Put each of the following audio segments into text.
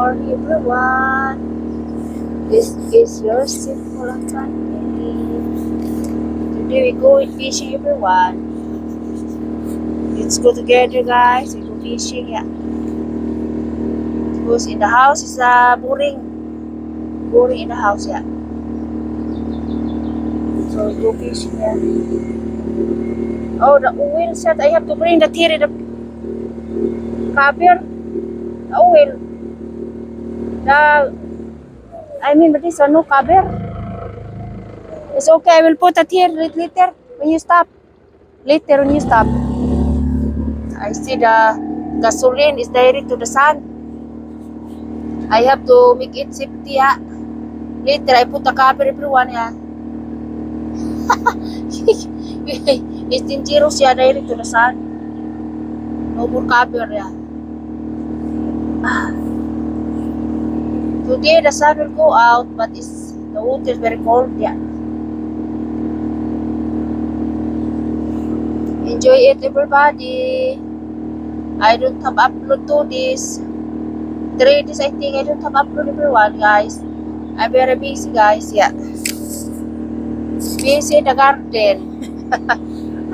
morning, everyone. This is your simple family. Today we go fishing, everyone. Let's go together, guys. We go fishing, yeah. Because in the house is boring. Boring in the house, yeah. So we go fishing, yeah. Oh, the oil set. I have to bring the theory, the cover, the oil. But this one no cover. It's okay. I will put it here later when you stop. Later when you stop. I see the gasoline is direct to the sun. I have to make it safety, yeah. Later I put the cover everyone, yeah. It's dangerous, yeah, direct to the sun. No more cover, yeah. Today the sun will go out, but the water is very cold, yeah. Enjoy it, everybody. I don't have upload to this. 3 days I think I don't have upload, everyone, guys. I'm very busy, guys, yeah. Busy in the garden.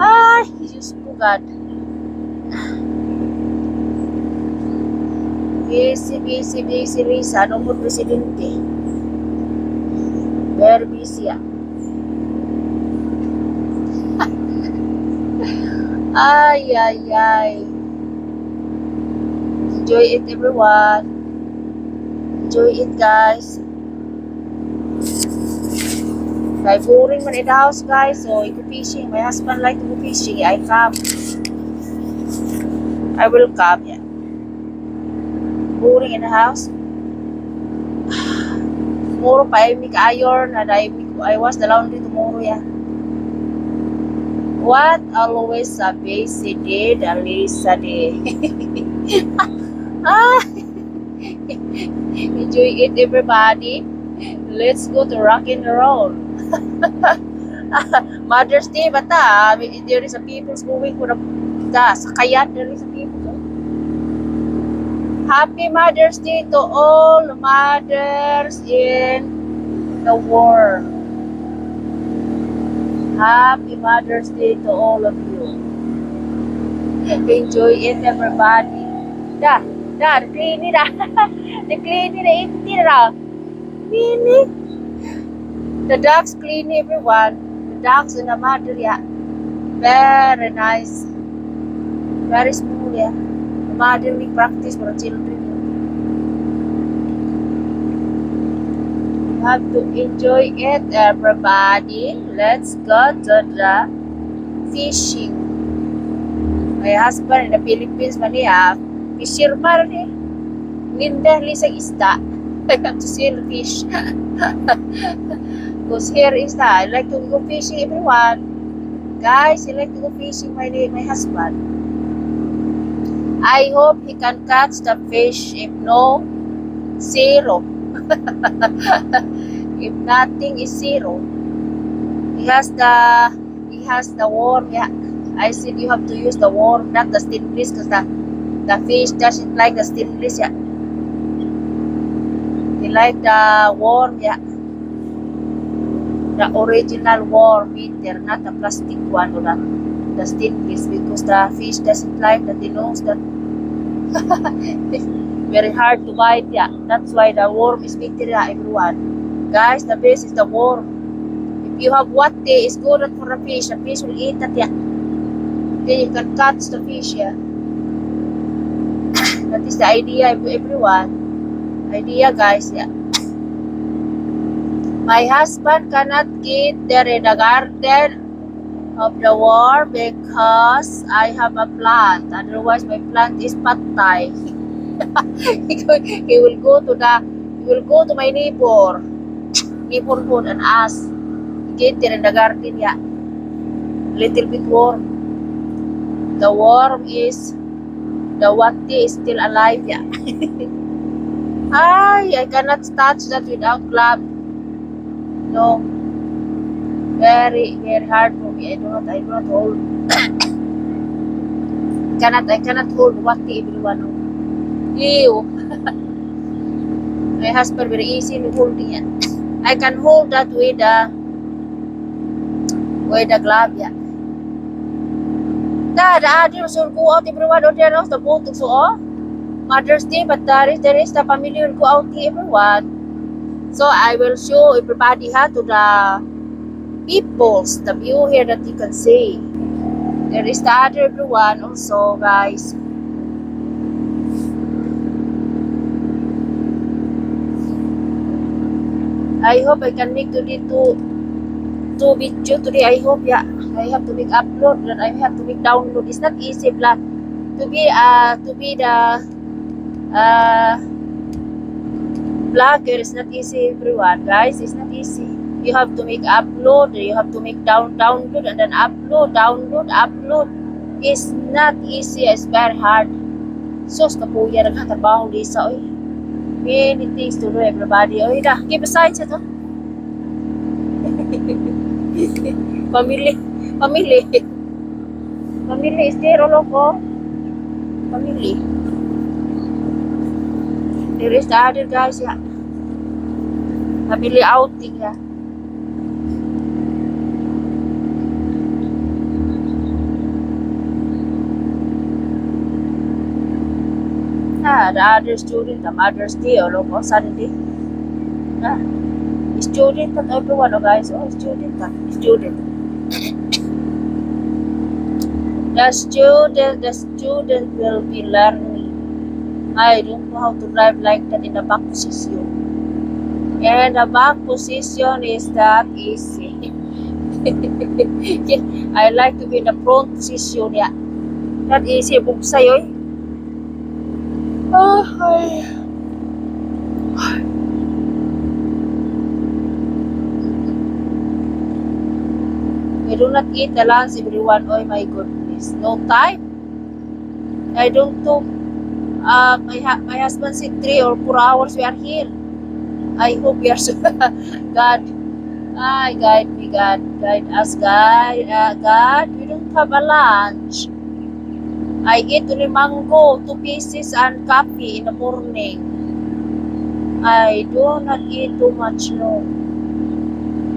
Ay, Jesus ko, God. Busy, Risa. No more presidente. Very busy, ah. Ay. Enjoy it, everyone. Enjoy it, guys. Kaya boring man in the house, guys. So, I go fishing. My husband like to go fishing. I come. I will come, yeah. Boring in the house. Tomorrow pa I make iron and I wash the laundry tomorrow, yeah. What always a busy day, the Lisa day. Enjoy it, everybody. Let's go to rock and roll. Mother's Day, bata. There is a people going for the sakayan. There is a people. Happy Mother's Day to all mothers in the world. Happy Mother's Day to all of you. Enjoy it, everybody. The clean it up. The clean it empty it out. Clean. The dogs clean, everyone. The dogs and the mother, yeah. Very nice. Very smooth, yeah. The mother we practice for the children. You have to enjoy it, everybody. Let's go to the fishing. My husband in the Philippines, maniya, fisherman eh. Ninda sa isda. I have to sell fish. Because here is I like to go fishing, everyone. Guys, I like to go fishing, my husband. I hope he can catch the fish. If no, zero. If nothing is zero. He has the worm, yeah. I said you have to use the worm, not the stainless, because the fish doesn't like the stainless, yeah. They like the worm, yeah. The original worm eater, not the plastic one or the stainless, because the fish doesn't like that. He knows that it's very hard to bite, yeah. That's why the worm is better, yeah, everyone. Guys, the best is the worm. If you have what day is good for the fish will eat that, yeah. Then you can catch the fish, yeah. That is the idea, everyone. Idea, guys, yeah. My husband cannot get there in the garden of the worm because I have a plant. Otherwise, my plant is patay. He will go to my neighborhood and ask. Get there in the garden, yeah. Little bit warm. The worm is the wati is still alive, yeah. I cannot touch that without glove. No. Very hard for me. I do not hold. I cannot hold wati, everyone. Ew. My husband very easy in holding it. I can hold that with the glove, yeah. The others will go out everyone or there the boat so Mother's Day, but there is the family will go out everyone. So I will show everybody how to the peoples, the view here that you can see. There is the other everyone also, guys. I hope I can make today two video today. I hope, yeah. I have to make upload and I have to make download. It's not easy, blah. To be the blogger is not easy, everyone, guys. It's not easy. You have to make upload, you have to make download and then upload, upload. It's not easy, it's very hard. Sus ka po yan, nagkatabaho Lisa, oy. Many things to do, everybody. Oy, keep aside sa to. Family, family. Family is there, all of family. There is the other guys, yeah. Family outing, yeah. The other student, the Mother's Day, all of Sunday. Student at everyone, guys. Oh, student. The student will be learning. I don't know how to drive like that in the back position. And the back position is that easy. I like to be in the front position, yeah. That easy, buksay, oy. I do not eat the lunch, everyone. Oh my goodness, no time. I don't do. My husband said 3 or 4 hours we are here. I hope we are so. God, guide me, guide us, God. We don't have a lunch. I eat only mango, 2 pieces, and coffee in the morning. I do not eat too much, no.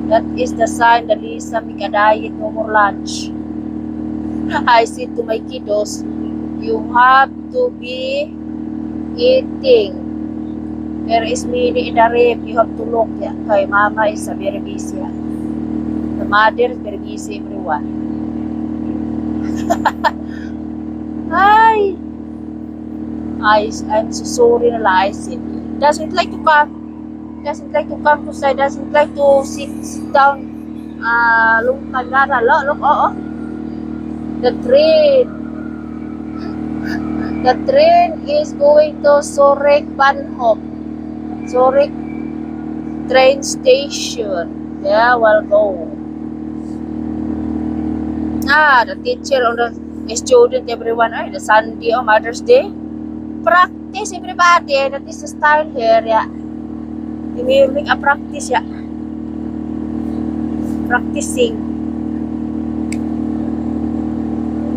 That is the sign that Lisa make a diet, no more lunch. I said to my kiddos, you have to be eating. There is many in the rib, you have to look. Yeah. Kay mama is very busy. Yeah. The mother is very busy, everyone. I'm so sorry na I said. Doesn't like to come to side, doesn't like to sit down long time. Look, oh. The train is going to Sorek Banhop. Sorek train station. Yeah, we'll go. The teacher or the student, everyone, the Sunday or Mother's Day. Practice, everybody. That is the style here, yeah. You will make a practice, yeah. Practicing.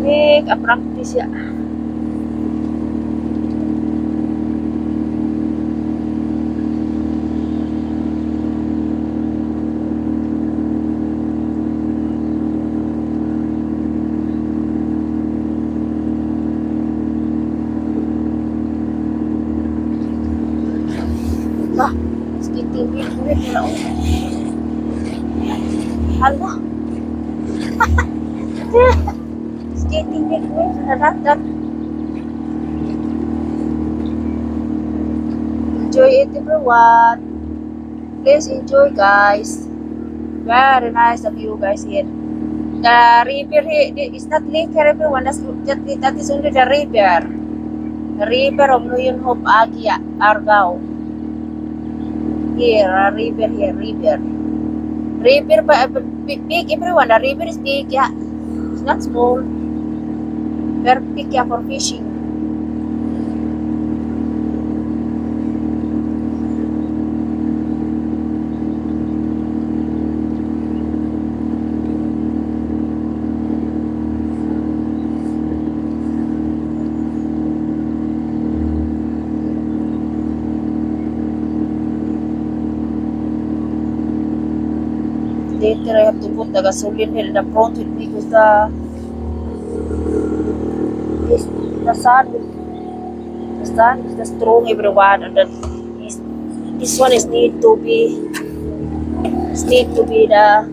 Make a practice, yeah. Skating wait na ako. Hala. Skating wait na that. Enjoy it, everyone. Please enjoy, guys. Very nice of you guys here. The river here is not lake here, everyone. That is only the river. The river of Nuyon Hope Agia, Argao. Here, a river here, river. River, but big, everyone. The river is big, yeah. It's not small. Very big, yeah, for fishing. later I have to put the gasoline here in the front with me because the sun is the strong everyone, and then this one need to be the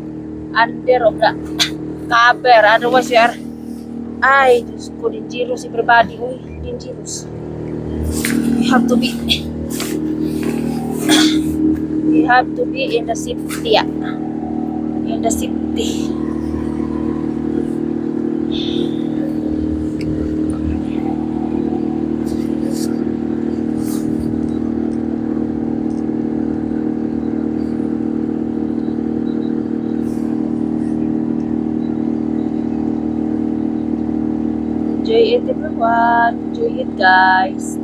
under of the cover, otherwise we are just go dangerous everybody. Uy, dangerous. We have to be in the safety, yeah. In the safety. Enjoy it everyone. Enjoy it guys.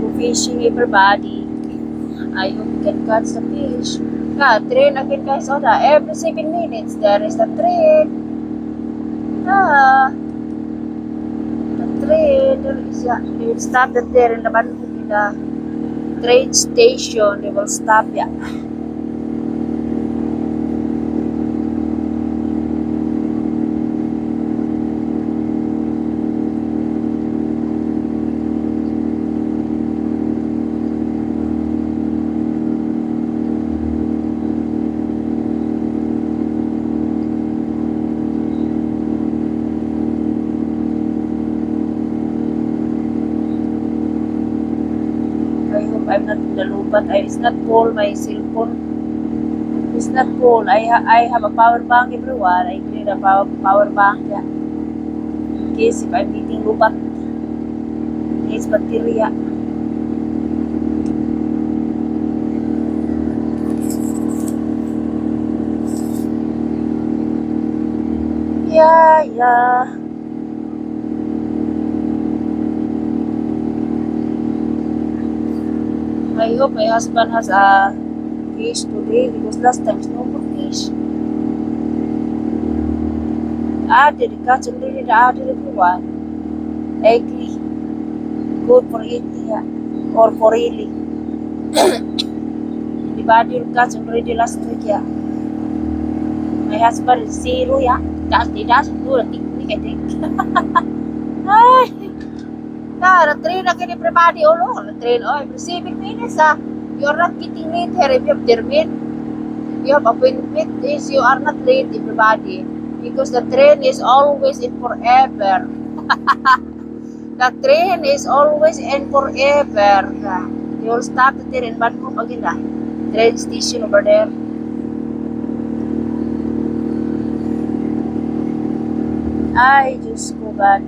Go fishing everybody. I hope you can catch the fish. Train again guys. Every 7 minutes there is a train. The train, they will stop there in the train station. They will stop, yeah. I hope I'm not in the lupat. It's not full, my cell phone. It's not full. I have a power bank everyone. I need a power bank, yeah. In case if I'm eating lupat, it's bacteria. Yeah. I hope my husband has a fish today because last time no more fish. Did the catch already? Did everyone? Eggy, good for eating, yeah. Or for eating. The body will catch already last week, yeah. My husband is zero, yeah. He doesn't do the technique, I think. The train again everybody all over the train. Every 7 minutes, you're not getting late here if you have termin. You have appointment, is you are not late everybody. Because the train is always in forever. The train is always in forever. You will stop the train in Bandung again, train station over there. I just go back.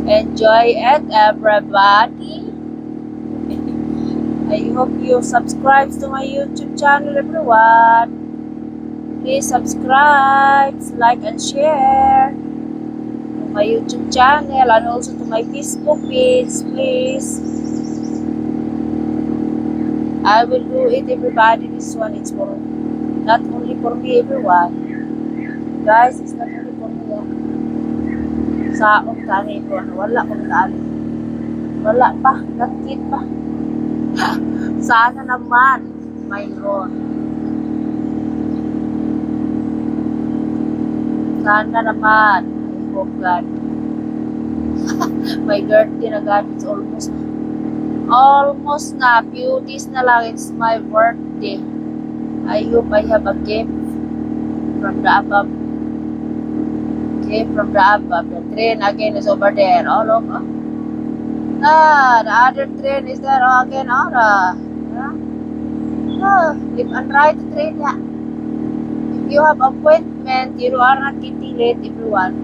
Enjoy it, everybody. I hope you subscribe to my YouTube channel, everyone. Please subscribe, like, and share to my YouTube channel and also to my Facebook page, please. I will do it, everybody. This one is for not only for me, everyone. Guys, it's not only for me. Saong tani ko, wala kong tani. Wala pa, nakit pa. Sana naman, mayroon. Sana naman, I hope God. My birthday na God, it's almost na, few days na lang, it's my birthday. I hope I have a gift from the above. From the above. The train again is over there, all over. The other train is there again, if and right train, yeah. If you have appointment, you are not getting late, everyone.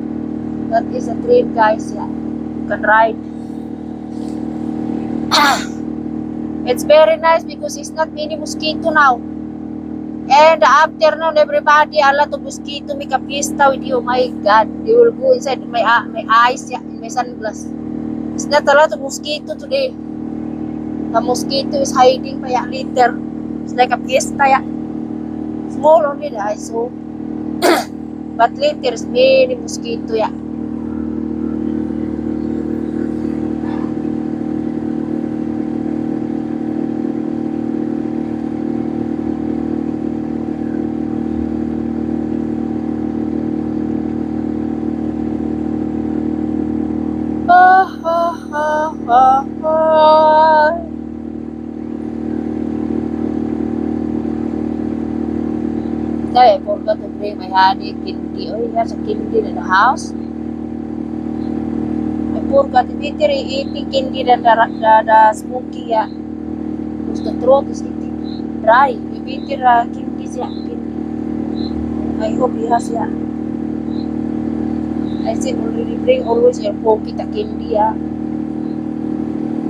That is a train, guys, yeah. You can ride. It's very nice because it's not many mosquito now. And the afternoon, everybody, a lot of mosquito make a fiesta with you. My God, they will go inside my eyes, yeah, in my sunglasses. It's not a lot of mosquito today. The mosquito is hiding by a liter. It's like a fiesta, yeah. Small only, I saw. But later, is many mosquito, yeah. I forgot to bring my honey candy. Oh, he has a candy in the house. I forgot to eat eating candy than the smoky. Yeah. Because the throat is eating dry. We eat candy. Yeah. Candy. I hope he has. Yeah. I said already bring always a pocket a candy. Yeah.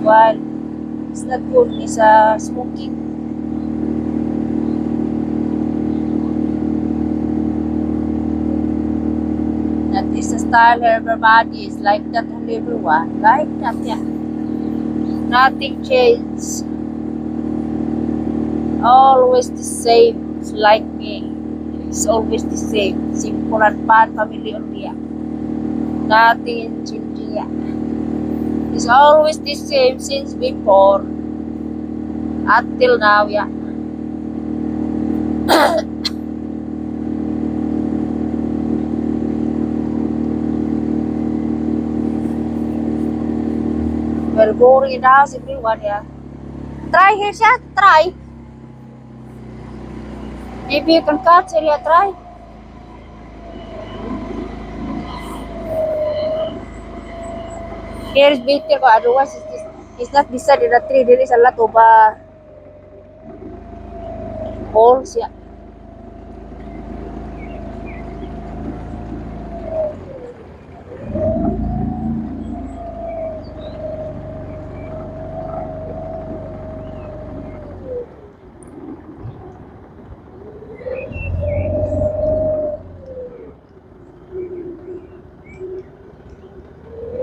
While it's not good. It's smoking. That is a style everybody is like that only everyone. Like that, yeah. Nothing changes. Always the same. It's like me. It's always the same. Simple and fun family only, yeah. Nothing changing, yeah. It's always the same since before. Until now, yeah. Very boring in the house, everyone, yeah. Try here, yeah. Try. Maybe you can catch it, yeah. Try. Here is better, but otherwise it's not beside the tree. There is a lot of holes, yeah.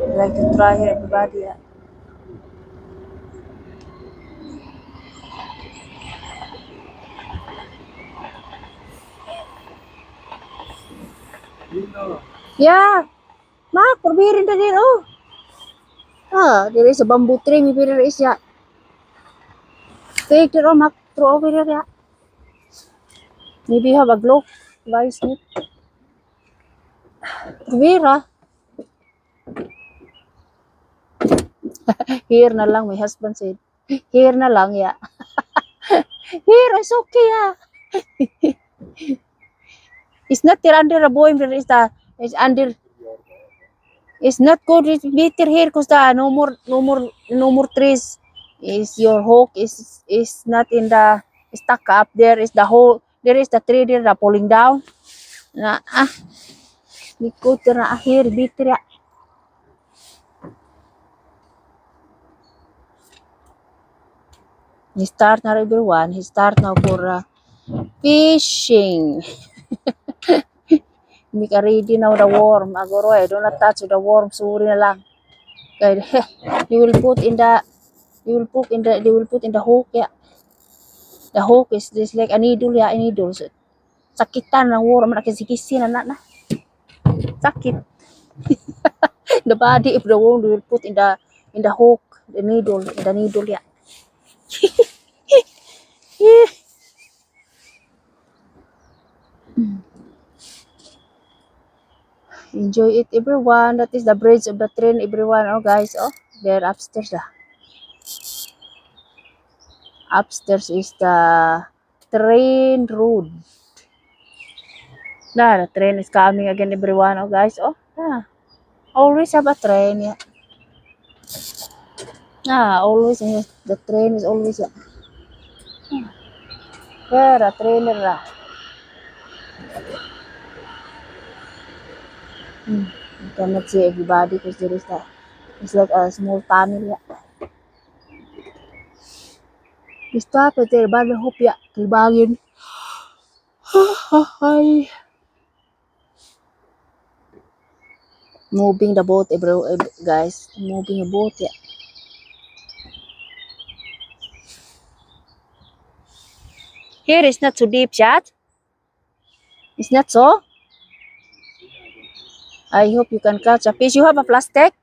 I'd like to try here, everybody, yeah. Yeah, Mark, probirin na din, oh. There is a bamboo tree, maybe there is, yeah. Take it, oh, Mark, throw over there, yeah. Maybe you have a glove, guys, need. Probira. Here na lang, my husband said. Here na lang, yeah. Here, it's okay, yeah. It's not there under the boy, there is it's under, it's not good, it's better here, because no more trees. Is your hook is not in the stuck up. There is the hole. There is the tree there that falling down. Na likod na here bitter ya. He start na everyone. He start now for fishing. Hindi ka ready now the worm. Agoro do not touch the worm. Sorry na lang. Kaya you will put in the hook ya. The hook is just like a needle ya, a needle. So, sakitan ng worm na kisi-kisi na. Sakit. The body of the worm will put in the hook, the needle, yeah. Enjoy it, everyone. That is the bridge of the train, everyone. Oh, guys, oh, they're upstairs. Upstairs is the train road. The train is coming again, everyone. Oh, guys, oh, always have a train, yeah. Always, yeah. The train is always, yeah. The trailer, You cannot see everybody because there is it's like a small tunnel, yeah. We stop at there, but I hope, yeah, kilbangin. Hi. Moving the boat, guys. Moving the boat, yeah. Here is not so deep, chat. It's not so. I hope you can catch a fish. You have a plastic?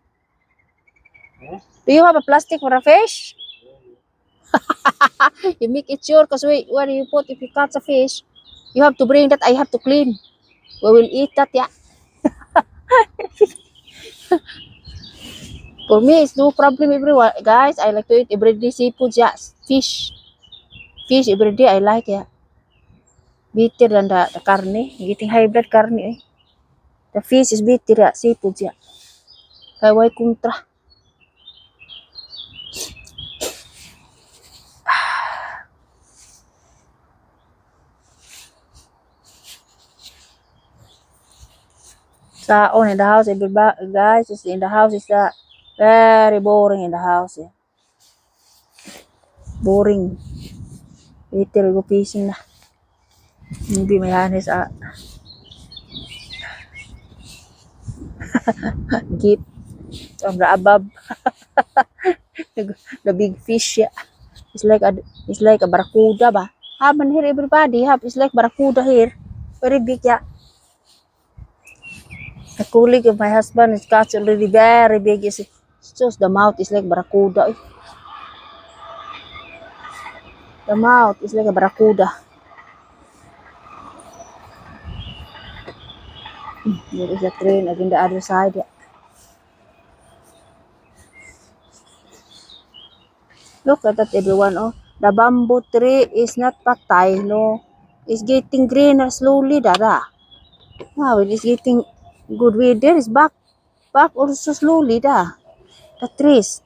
Do you have a plastic for a fish? You make it sure, because where you put if you catch a fish, you have to bring that. I have to clean. We will eat that, yeah. For me, it's no problem, everyone. Guys, I like to eat everyday seafood, yeah. Fish every day, I like, yeah. Bitter than the karne. Getting high blood karne eh. The fish is bitter ya, seafood ya. Kaya way kontra. Saon in the house, everybody guys is in the house is very boring in the house. Yeah. Boring. Bitter go fishing na. Hindi may hanis gift from the above. The big fish yeah. It's like a barracuda ba. Happen here everybody have it's like barracuda here. Very big yeah. The colleague of my husband is catch already very big. It's just the mouth is like barracuda. Eh. The mouth is like a barracuda. There is a train again the other side. Yeah. Look at that everyone. Oh, the bamboo tree is not patay. No, it's getting greener slowly. Dada. Wow, it is getting good weather. It's back also slowly. Da. The trees,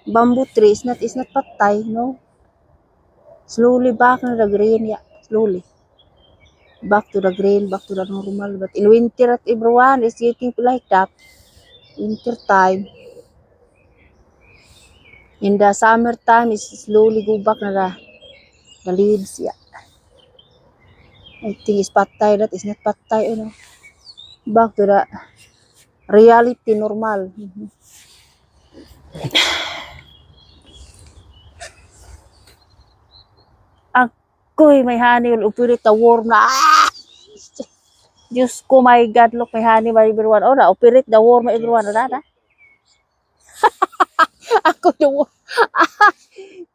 bamboo trees, not patay. No, slowly back na the green. Yeah, slowly. Back to the green, back to the normal. But in winter, at everyone is getting like that. Winter time. In the summer time, is slowly go back na the leaves. Yeah. I think it's patay. That is not patay. You know. Back to the reality normal. Ako'y may honey will operate the worm na. Ah! Diyos ko, my God, look, may honey by everyone. Oh, na-operate the worm everyone. Na. Ako the worm.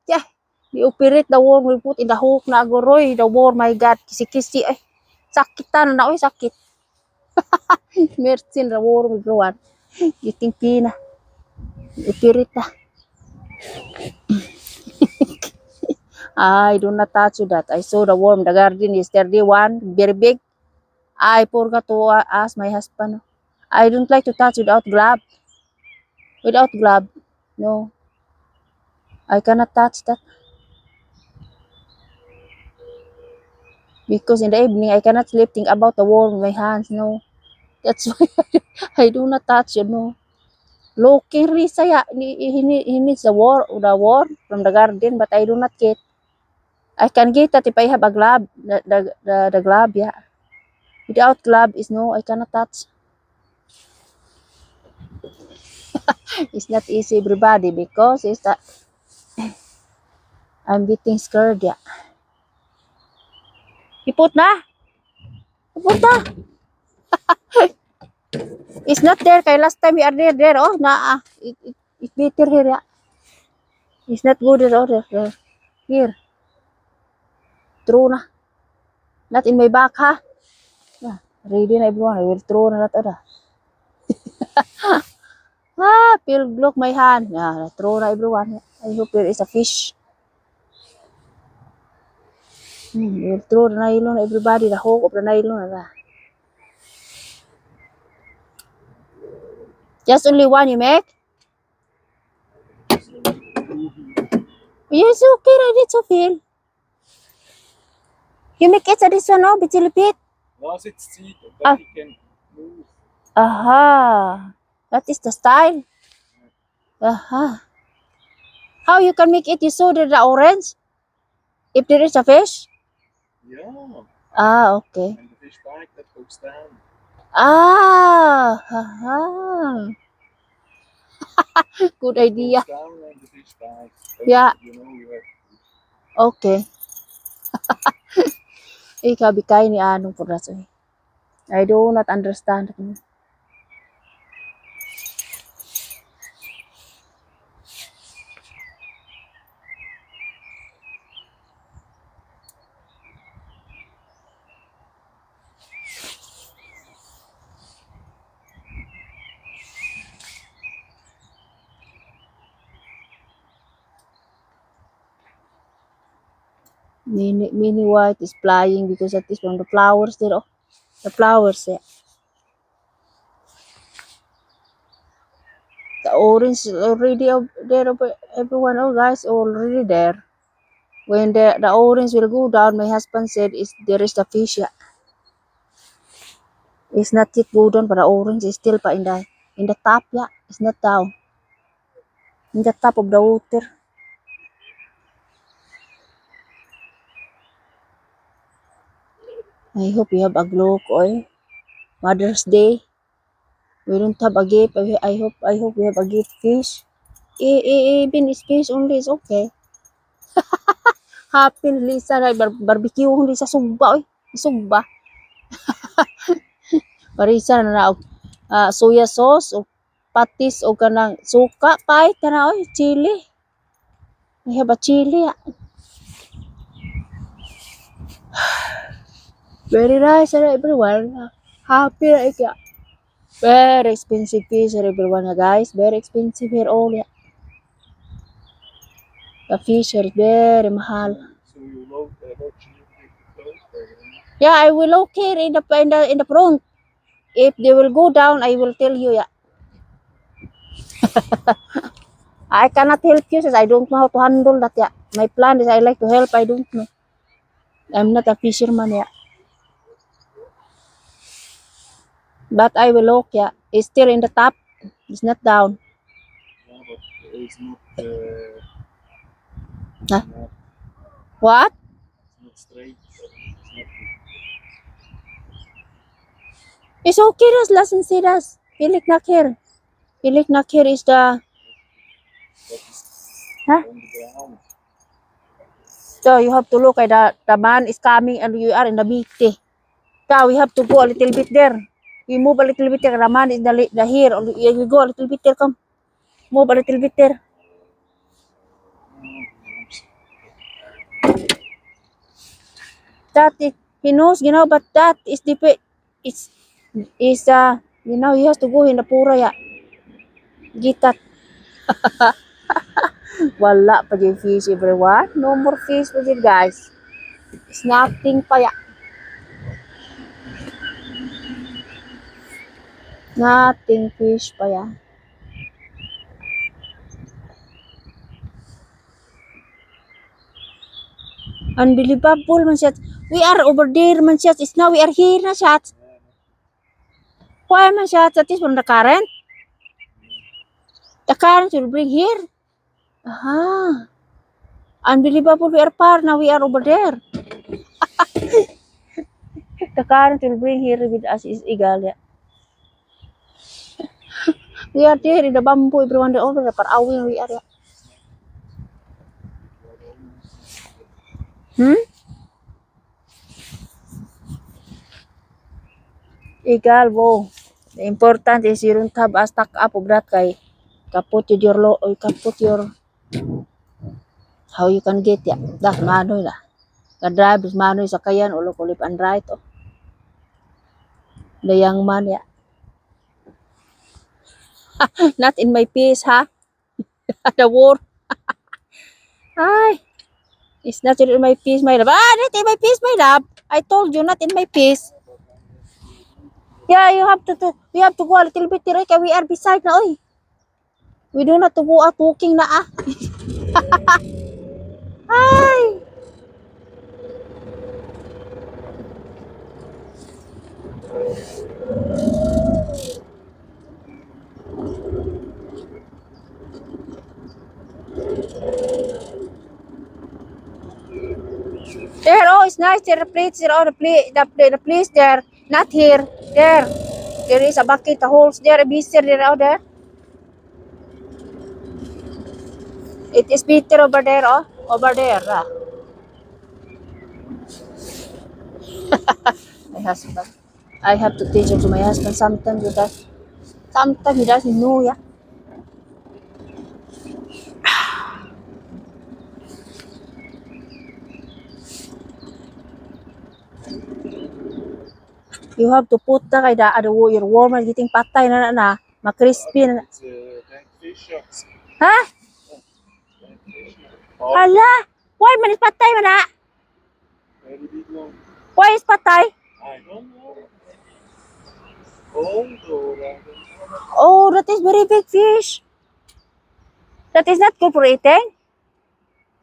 Yeah. Di-operate the worm we put in the hook na agoroy. The worm, my God. Kisi-kisi. Ay, sakitan na. Oy, sakit. Mersin the worm everyone. Getting pina. Operate na. I do not touch that. I saw the worm. The garden yesterday. One very big. I forgot to ask my husband. I don't like to touch without glove. Without glove. No. I cannot touch that. Because in the evening, I cannot sleep think about the worm in my hands. No. That's why I do not touch it. No. Looking Risa, yeah, he needs the worm from the garden, but I do not get. I can get that if I have a glove. The glove, yeah. Without glove is no, I cannot touch. It's not easy, everybody, because it's that I'm getting scared, yeah. Ipot na! Ipot na! It's not there, kay last time we are there, oh, it's better here, yeah. It's not good at all, there. Here. Throw na. Not in my back, ha? Yeah, ready na everyone, I will throw na that, oh, Phil, look my hand. Yeah, throw na everyone. I hope there is a fish. We'll throw the nylon, everybody, the hook of the nylon. Just only one you make? Yes, okay, ready to feel. You make it sa this one, no? Bitilipit. No, it's seed, but he can move. Aha. That is the style. Aha. How you can make it? You saw the orange? If there is a fish? Yeah. Ah, okay. And the fish bag that goes down. Ah, aha. Good idea. Goes down and the fish bag. Yeah. You know, you have Okay. Ikaw, bikay ni anong puras. I do not understand. Mini white is flying because that is from the flowers there. Oh, the flowers. Yeah. The orange is already there. Everyone, oh guys, already there. When the orange will go down, my husband said is there is the fish. Yeah. It's not yet go down, but the orange is still pa in the top. Yeah, it's not down in the top of the water. I hope you have a glow, oy. Mother's Day. We don't have a gift. I hope we have a gift fish. Even it's fish only is okay. Happy Lisa na barbecue hindi sa sugba oy. Sugba. Parisa na og soya sauce o patis o kanang suka pay tara oy chili. We have a chili. Very nice everyone. Happy na ikya. Very expensive fish everyone guys. Very expensive here all. Yeah. The fish are very mahal. So you load what you load there. Yeah, I will locate in the front. If they will go down, I will tell you. Yeah, I cannot help you since I don't know how to handle that. Yeah, my plan is I like to help. I don't know. I'm not a fisherman. Yeah, but I will look. Yeah, it's still in the top. It's not down. Yeah, but it's not Huh? not, What? it's not straight. It's not It's okay. Das lassen Sie das. Pilik nakir. Pilik nakir is the. but it's Huh? on the ground. So you have to look at the man is coming and you are in the meeting. So we have to go a little bit there. We move a little bit there. The man is the here. We go a little bit there. Come. Move a little bit there. That is, he knows, but that is the it's is he has to go in the pura ya. Gitat. Wala pa yung fish everyone. No more fish pa dyan guys. It's nothing pa ya. Nothing fish pa ya. Unbelievable man siya. We are over there man siya. It's now we are here na siya. Why man siya? That is from the current. The current will bring here. Aha. Unbelievable. We are far now. We are over there. The current will bring here with us is egal. Yeah. We are there in the bamboo. Everyone there over there. Parawing we are. Hmm? Egal, wo. The important is you don't have a stack up of that kay kaput your how you can get ya. Dah manoy lah. The drive is manoy sa kayan ulo kulip and right. Oh. The young man ya. Not in my face, ha? The war. Ay. It's not in my face, my love. Not in my face, my love. I told you, not in my face. Yeah, you have to we have to go a little bit here kay we are beside na, oy. We do not to go out walking na, ah. Ay. There, oh, it's nice. There, the plates, there, oh, the place there. Not here. There. There is a bucket, the holes there, a beaster there, oh, there. It is better over there, oh. Over there, ah. My husband. I have to teach it to my husband sometimes because sometimes he doesn't know, yeah. You have to put the kay your warmer getting patay na ma-crispy na. It's dank fish shops. Ha? Dank fish. Hala! Why man is patay man na? Very big one. Why is patay? I don't know. Old or I don't know. Oh, that is very big fish. That is not good for eating.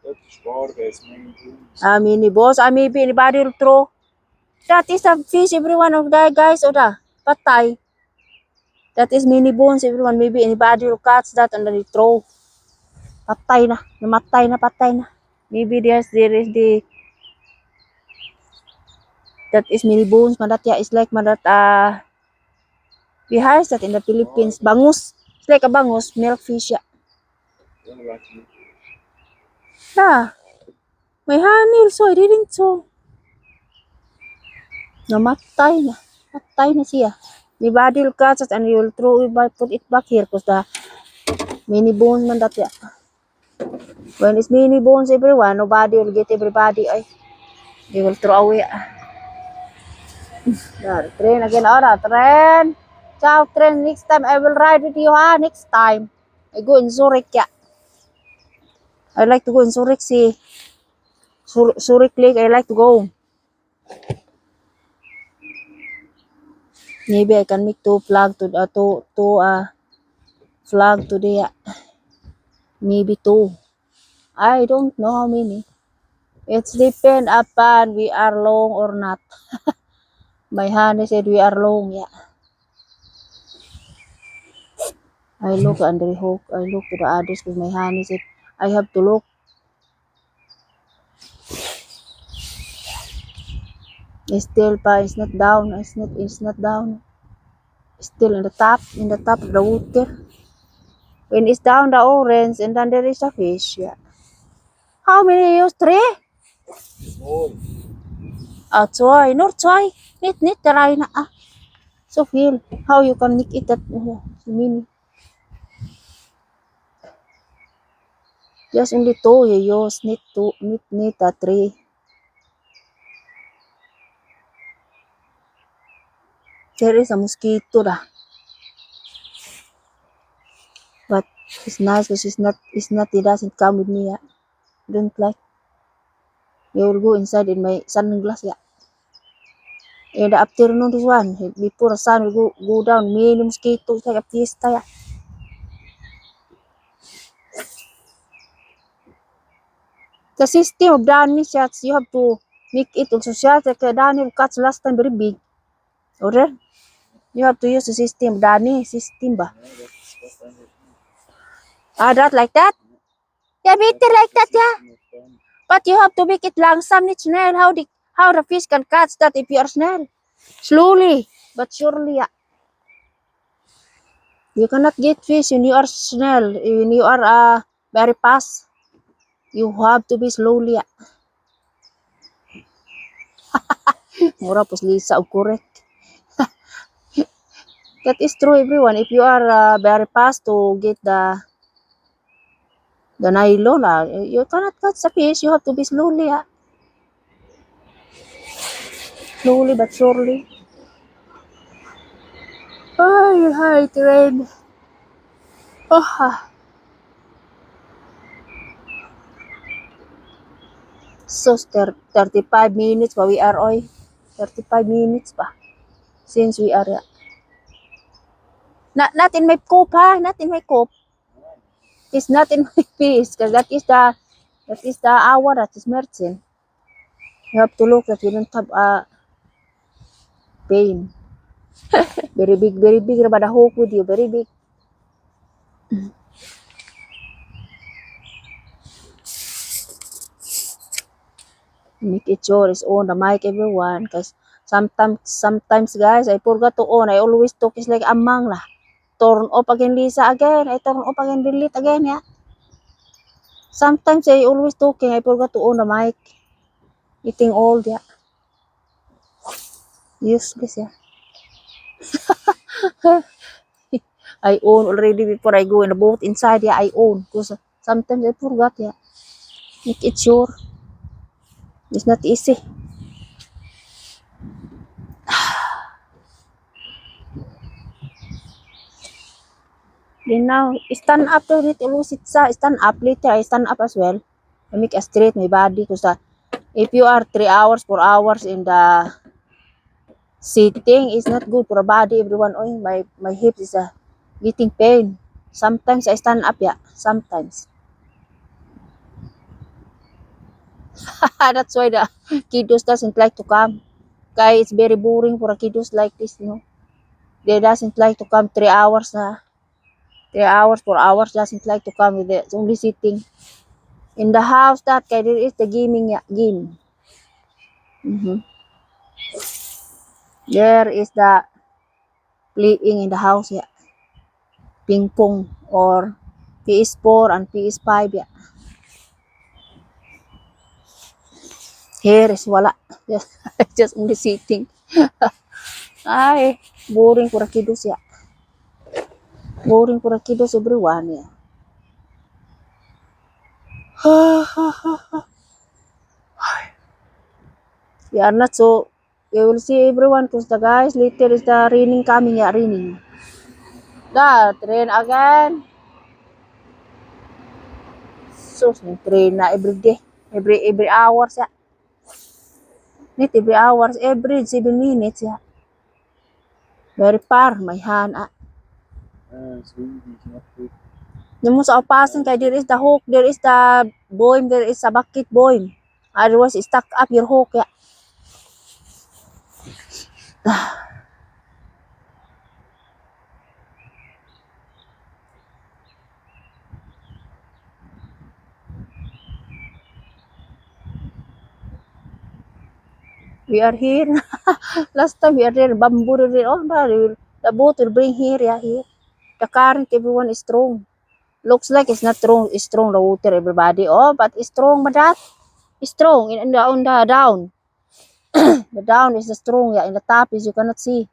That is barbers, main things. Mini boss. Maybe anybody will throw. That is the fish everyone of the guys or the patay. That is mini bones everyone. Maybe anybody will catch that and then they throw. Patay na. Namatay na, patay na. Maybe there is the that is mini bones. Madat ya is like madat we have that in the Philippines. Bangus. It's like a bangus, milk fish ya. Don't like me. Ah, may honey so I didn't so. Namatay na. Patay na siya. Anybody will catch it and you will throw it back, put it back here because the mini bones man that ya. When it's mini bones everyone, nobody will get everybody ay. They will throw away. There, train again, ora, train. Ciao, train. Next time I will ride with you, ha? Next time. I go in Zurich, yeah. I like to go in Zurich, see. Zurich Lake, I like to go. Maybe I can make two flag to flag today. Maybe two. I don't know how many. It's depend upon we are long or not. My honey said we are long, yeah. I look under the hook. I look to the others because my honey said I have to look. It's still pa, it's not down. It's not down. It's still in the top of the water. When it's down the orange and then there is a fish, yeah. How many use? Three? Small. Try. No, try. Need, try na So feel how you can make it that mini. Just only two you use. Need three. There is a mosquito da. But it's nice because it doesn't come with me, yeah. Don't like. You will go inside in my sunglass, yeah. In the afternoon, this one, before the sun will go down, many mosquitoes like a fiesta, yeah. The system of Danny shots, you have to make it also shots like Danny cuts last time very big. Or you have to use the system, Danny system ba? That like that? Yeah, better like that, yeah. But you have to make it langsam, it's snail. How the fish can catch that if you are snail? Slowly, but surely, yeah. You cannot get fish when you are snail, when you are very fast. You have to be slowly, yeah. Mura pos Lisa, correct. That is true, everyone. If you are very fast to get the nylon, you cannot catch the fish. You have to be slowly, slowly but surely. Ay, hi, train. Oh, so 35 minutes pa we are, oy. 35 minutes pa. Since we are, not in my coop, ha? Not in my coop. It's not in my fish, because that is the hour that is merchant. You have to look that you don't have a pain. Very big about the hook with you, very big. Make it sure it's on the mic, everyone, because sometimes guys, I forgot to on. I always talk, it's like amang lah. Turn off again, Lisa again. I turn off again, delete again, yeah. Sometimes I always talking, I forgot to on the mic. Eating old, yeah. Useless, yeah. I own already before I go in the boat inside, yeah, I own. Because sometimes I forgot, yeah. Make it sure. It's not easy. Then now, stand up to it, always stand up later, I stand up as well. I make a straight my body because If you are 3 hours, 4 hours in the sitting, is not good for the body. Everyone, oh, my hips is getting pain. Sometimes I stand up, yeah. Sometimes. That's why the kiddos doesn't like to come. Kaya it's very boring for a kiddos like this, you know. They doesn't like to come 3 hours na. 3 hours, 4 hours doesn't like to come with it. It's only sitting. In the house that kaya there is the gaming, yeah, game. Mhm. There is the playing in the house, yeah. Ping pong or PS4 and PS5, yeah. Here is wala. Just, just only sitting. Ay, boring for a kiddos, yeah. Boring for a kiddos, everyone, yeah. We are not so, we will see everyone because the guys later is the raining coming, yeah, raining. The train again. So, train na every day. Every hours, yeah. Not every hours, every 7 minutes, yeah. Very far, may han, ah. Swedish, not good. Yung mo sa opasan kay there is the hook, there is the boim, there is a bucket boim. Otherwise, stuck up your hook, yeah. We are here. Last time we are there, bamboo there. Oh, the boat will bring here, yeah, here. The current, everyone is strong. Looks like it's not strong, it's strong the water, everybody. Oh, but it's strong, but that is strong in the on the down. The down is the strong, yeah. In the top is you cannot see.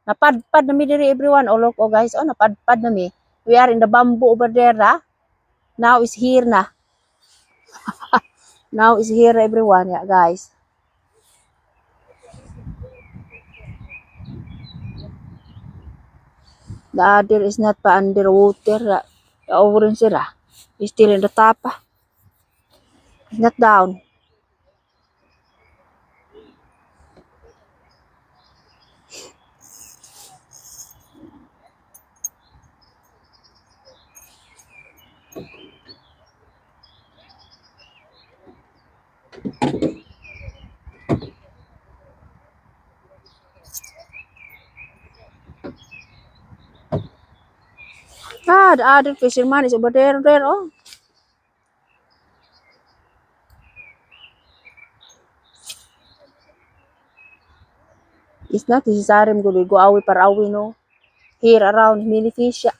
Napadpad na mi diri everyone. Oh, look, oh guys, oh, napadpad na mi. We are in the bamboo over there, ah. Now is here na. Now is here, everyone, yeah, guys. The other is not pa underwater. The orange sira. Is still in the top. It's not down. Ah, the other fisherman is over there. Oh, it's not necessary I'm going to go away para away, no. Here around many fish. Yeah.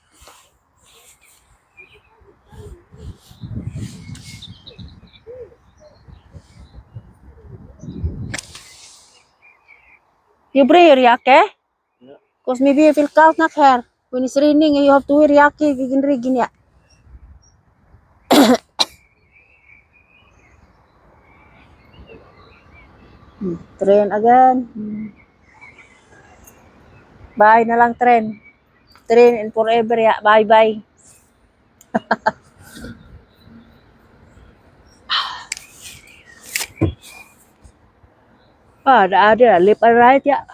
You bring your yake? Yeah. Because maybe you feel cold not here. When it's raining, you have to wear yake. Gigin ya. Train again. Bye na lang train. Train and forever ya. Bye. Ah, the other left and right ya.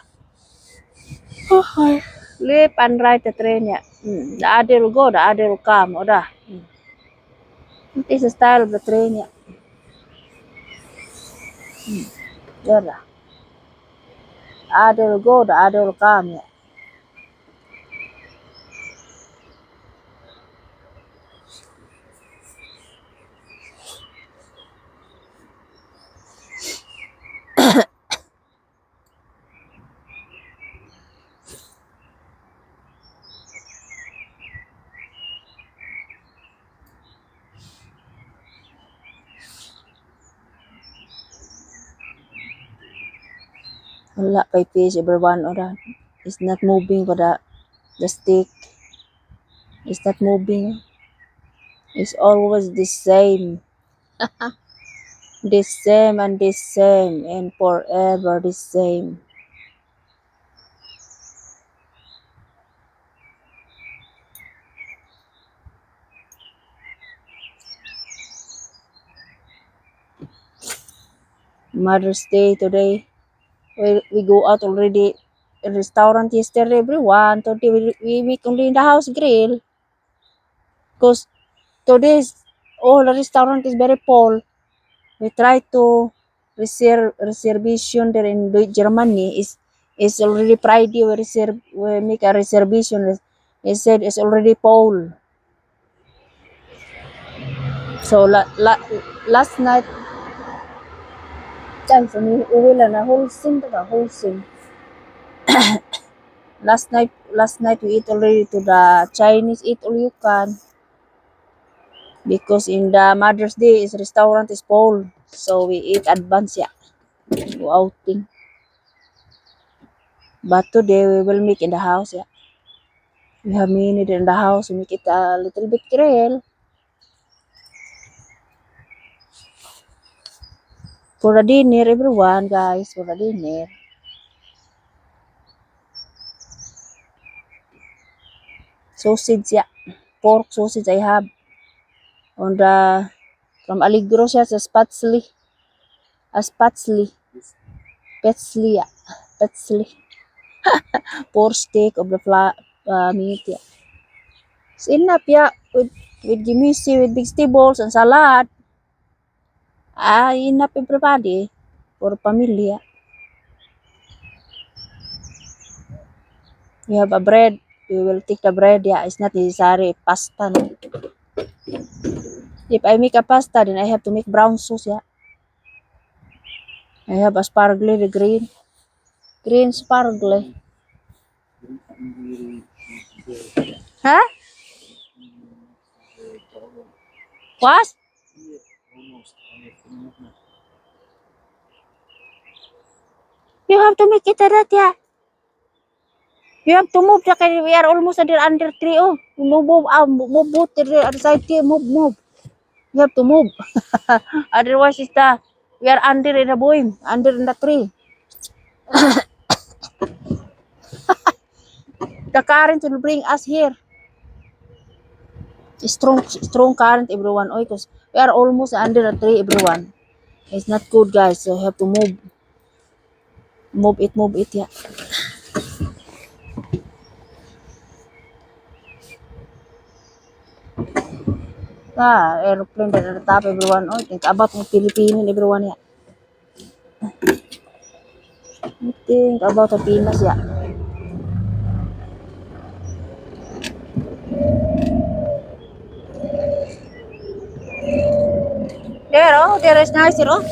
Okay. Left and right the train ya. The other will go, the other will come. O da. It is the style of the train ya. There da. The other will go, the other will come ya. Wala kay fish everyone o da. It's not moving for the stick. It's not moving. It's always the same. The same and the same and forever the same. Mother's Day today. We go out already. In restaurant yesterday, everyone. Today we make only in the house grill. Because today's all the restaurant is very full. We try to reserve reservation there in Germany is already Friday. We make a reservation. They said it's already full. So last night, chance ni uwi lang na wholesome to the wholesome. Last night we eat already to the Chinese eat all you can because in the Mother's Day is restaurant is full. So we eat advance yeah. Go outing. But today we will make in the house yeah. We have made in the house. We make it a little bit grill. For the dinner, everyone, guys, for the dinner. Sausage, yeah. Pork sausage I have. On the, from Allegro siya sa Spatzli. Spatzli. Petzli, yeah. Petzli. Pork steak of the meat, yeah. It's enough, yeah. With gimisi, with vegetables and salad. Enough everybody. For pamilya. We have a bread. We will take the bread, yeah. It's not necessary pasta, no. If I make a pasta, then I have to make brown sauce, yeah. I have asparagus, the green asparagus. Huh? What? You have to make it that, yeah. You have to move, we are almost under tree, oh. Move, both to the other side, here. Move. You have to move. Otherwise, we are under in the boom, under in the tree. The current will bring us here. Strong current, everyone. Oh, because we are almost under the tree, everyone. It's not good, guys. So you have to move. Move it, yeah. Airplane at the top, everyone. Oh, think about the Philippines, everyone, yeah. Think about the Pinas, yeah. There is nice, you know.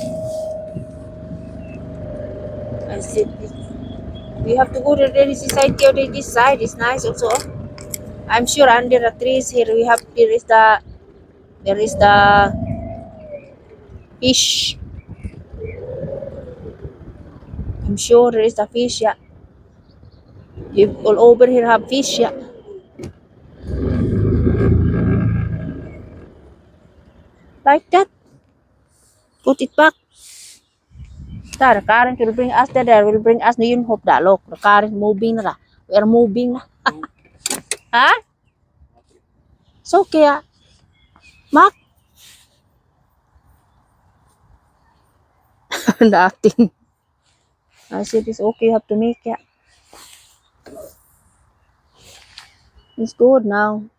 I said, we have to go to the society or this side. It's nice also. I'm sure under the trees here there is the fish. I'm sure there is the fish, yeah. You all over here have fish, yeah. Like that. Put it back. The current will bring us there. Will bring us yun hope da look. The current moving na. We are moving na. Huh? It's okay, ah. Mark. Nothing. I said it's okay. You have to make it. It's good now.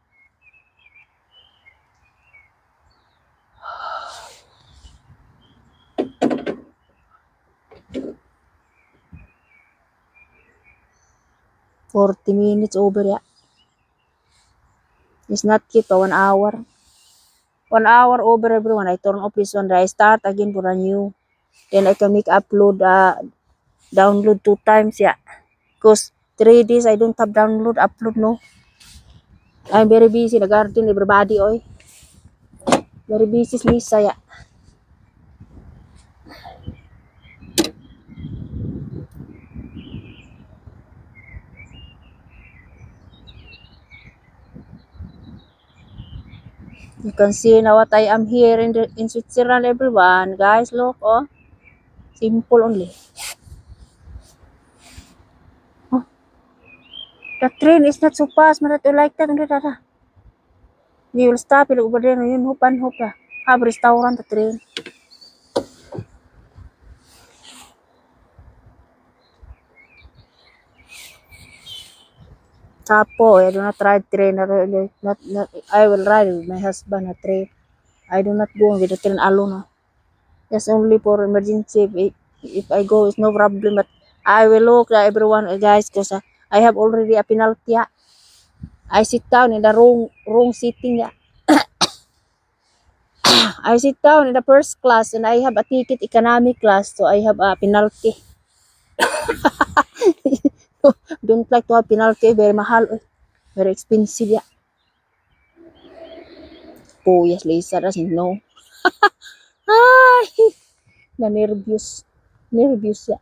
$40 over, yeah. It's not keep 1 hour. 1 hour over, everyone. I turn off this one. I start again for a new. Then I can make download 2 times, yeah. Because 3 days I don't have upload, no. I'm very busy. The garden, everybody, oy. Very busy, Lisa, yeah. You can see now what I am here in Switzerland, everyone. Guys, look, oh. Simple only. Oh, the train is not so fast. Not like that. You will stop it over there. You hope. Have restaurant the train. Kapo, I do not ride train. Not, I will ride with my husband a train. I do not go with the train alone. Just only for emergency. If I go, it's no problem. But I will look at everyone, guys, because I have already a penalty. I sit down in the wrong sitting. I sit down in the first class and I have a ticket economy class, so I have a penalty. Don't like to have penalty, very mahal, very expensive. Po, yes, Lisa doesn't know. Ay, na nervous. Nervous ya.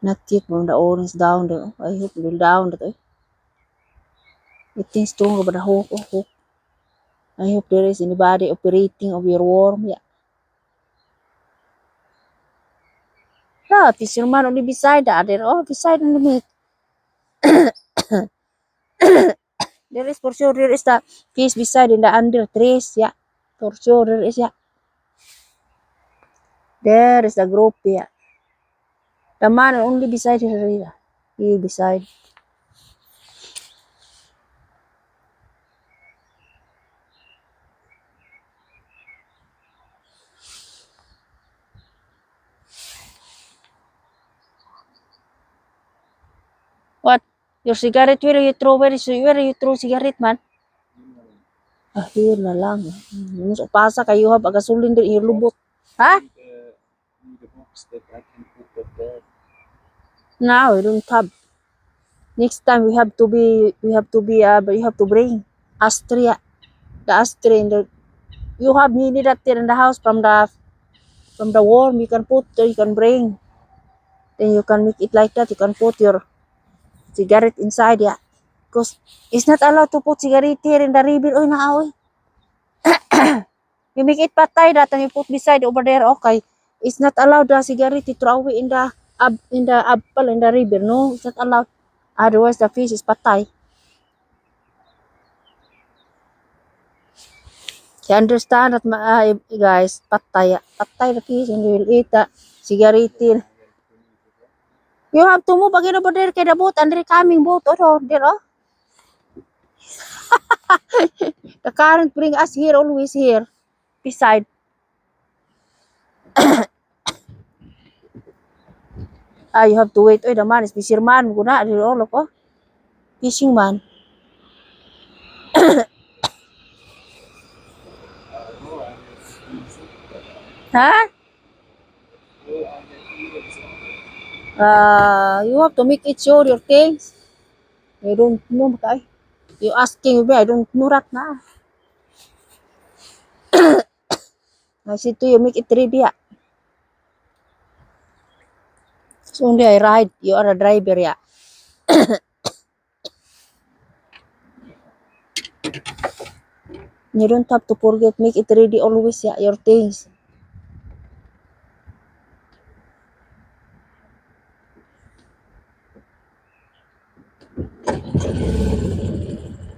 Not yet, from the orange down there. I hope it will down there. It is strong over the hook. Hook. I hope there is anybody operating of your worm. Yeah. No, fisherman only beside the other. Oh, beside on the meat. There is for sure there is the fish beside in the under trees. Yeah. For sure there is. Yeah. There is the group. Yeah. The man only beside her. Yeah. He beside. What? Your cigarette, where you throw cigarette, man? Ah, here na lang. Masuk pasa kayo ha, pagasulin din yung lubot. Ha? Need a box that I can put that there. Now, we don't have. Next time we have to bring Astria. The Astria in the, you have needed that there in the house from the worm, you can put, you can bring. Then you can make it like that, you can put your cigarette inside, yeah. Because it's not allowed to put cigarette here in the river. Oy, naaoy. You make it patay that and you put beside over there, okay. It's not allowed the cigarette to throw away in the apple in the river. No, it's not allowed. Otherwise the fish is patay. You understand that guys, patay. Patay the fish and you will eat the cigarette. You have to move again over there kay the boat and they're coming boat. Oh, there, oh. The current bring us here, always here. Beside. You have to wait. Oy, the man is fisherman. Guna, all of oh. Fishing man. Huh? You have to make it sure your things. I don't know, kay. You asking me, I don't know that na. I said to you, make it ready. Yeah. So only I ride. You are a driver, yeah. You don't have to forget, make it ready always, yeah, your things.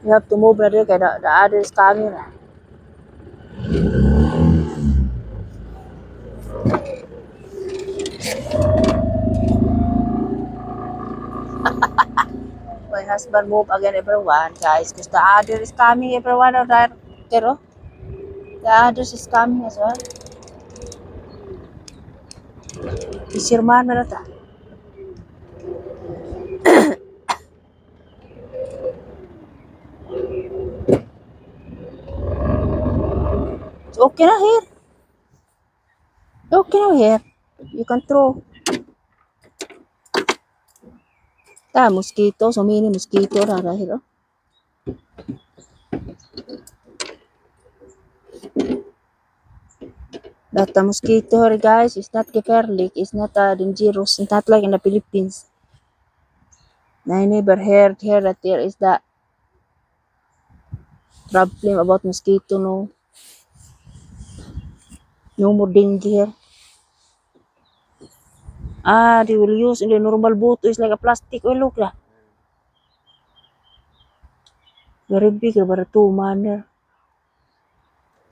You have to move, brother, kay the other is coming. My husband move again, everyone, guys, because the other is coming, everyone, right there, oh. The others is coming as well. Fisherman, meron ta. It's okay na here. Okay na here. You can throw. Mosquito, so many mosquito here, oh. That the mosquito here, guys, is not gefährlich, it's not dangerous, it's not like in the Philippines. I never heard here that there is that problem about mosquito, no. No more danger here. They will use in the normal boat, it's like a plastic, oh look lah. Very big, about 2 man there.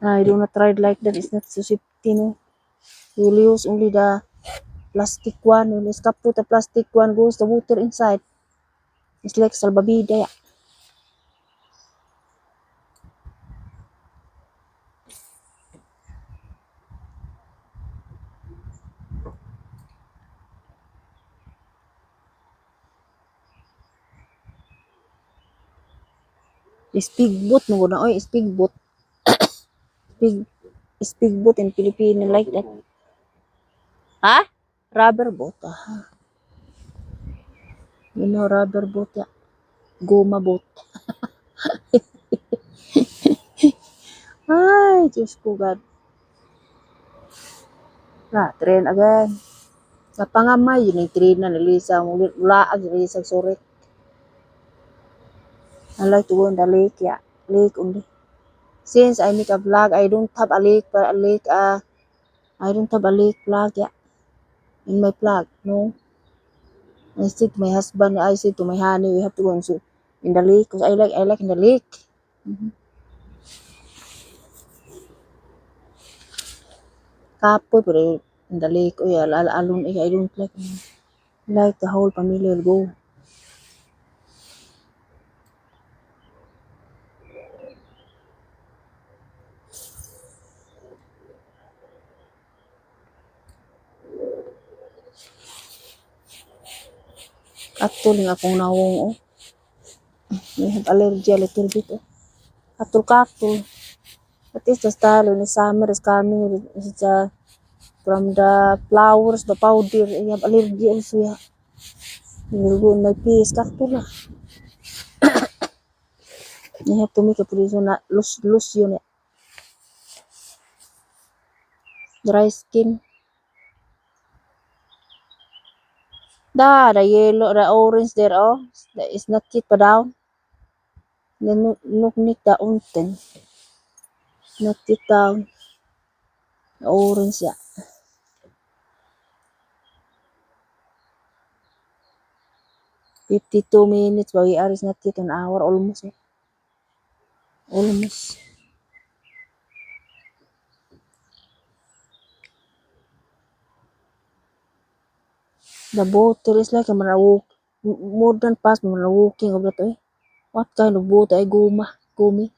I do not try it like that. It's not so safety, no. You will use only the plastic one. When it's kaput, the plastic one goes the water inside. It's like salbabida. Yeah. Speedboat mo na oy, speedboat. Speed speedboat in Philippines like that. Ha? Rubber boat. Ah. You know rubber boat, yeah. Goma boat. Ay, Diyos ko God. Train again. Napangamay yun yung train na nalisa. Ulaag nalisa surit. I like to go in the lake, yeah. Lake only. Since I make a vlog, I don't have a lake, but I don't have a lake vlog, yeah. In my vlog, no. I said to my husband, I said to my honey, we have to go in the lake, because I like in the lake. Kapoy, pero in the lake, oh yeah, alone, I don't like, like the whole family will go. Katol nga akong nawong, oh. I have allergy a little bit, oh. Katol. But it's the style when the summer is coming, it's from the flowers, the powder, I have allergy also, yeah. You will go in my face, katol lah. I have to make a position na loose yun, yeah. Dry skin. The yellow, the orange there, oh, that is not yet pa down. The look nick the unten. Not yet down. The orange, yeah. 52 minutes, but we are is not yet an hour, almost, yeah. Almost. The water is like a walk, more than past walking of that, eh. What kind of boat ay gumi?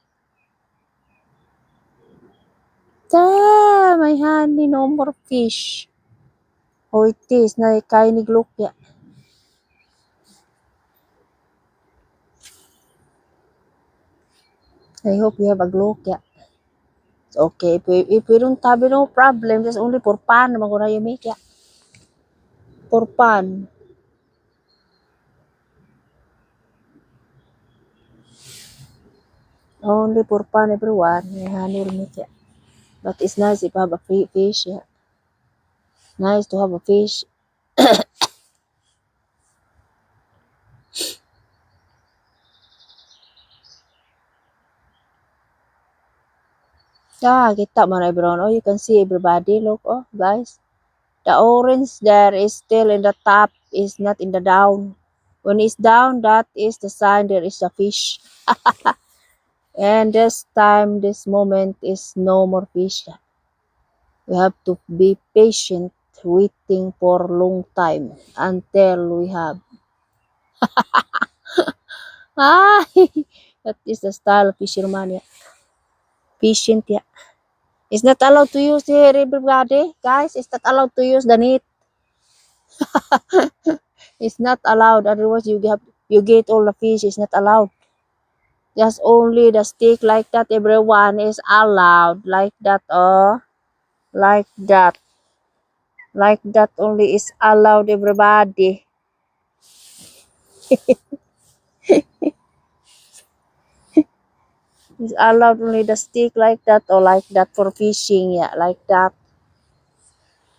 My honey, no more fish. Oh, it is na kay ni glokya. I hope you have a glokya. It's okay. If we don't have no problem, just only for fun naman ko na yung make, yeah. For fun. Only for fun, everyone. May honey will make, yeah. But it's nice if you have a fish, yeah. Nice to have a fish. Yeah, kita man everyone. Oh, you can see everybody. Look, oh, guys. The orange there is still in the top, is not in the down. When it's down, that is the sign there is a fish. And this time, this moment is no more fish. We have to be patient, waiting for long time until we have. Ah, that is the style of fisherman, yeah. Patient, yeah. It's not allowed to use here, everybody. Guys, it's not allowed to use the net. It's not allowed. Otherwise, you get all the fish. It's not allowed. Just only the stick like that. Everyone is allowed like that. Oh, like that. Like that only is allowed. Everybody. It's allowed only the stick like that or like that for fishing. Yeah, like that.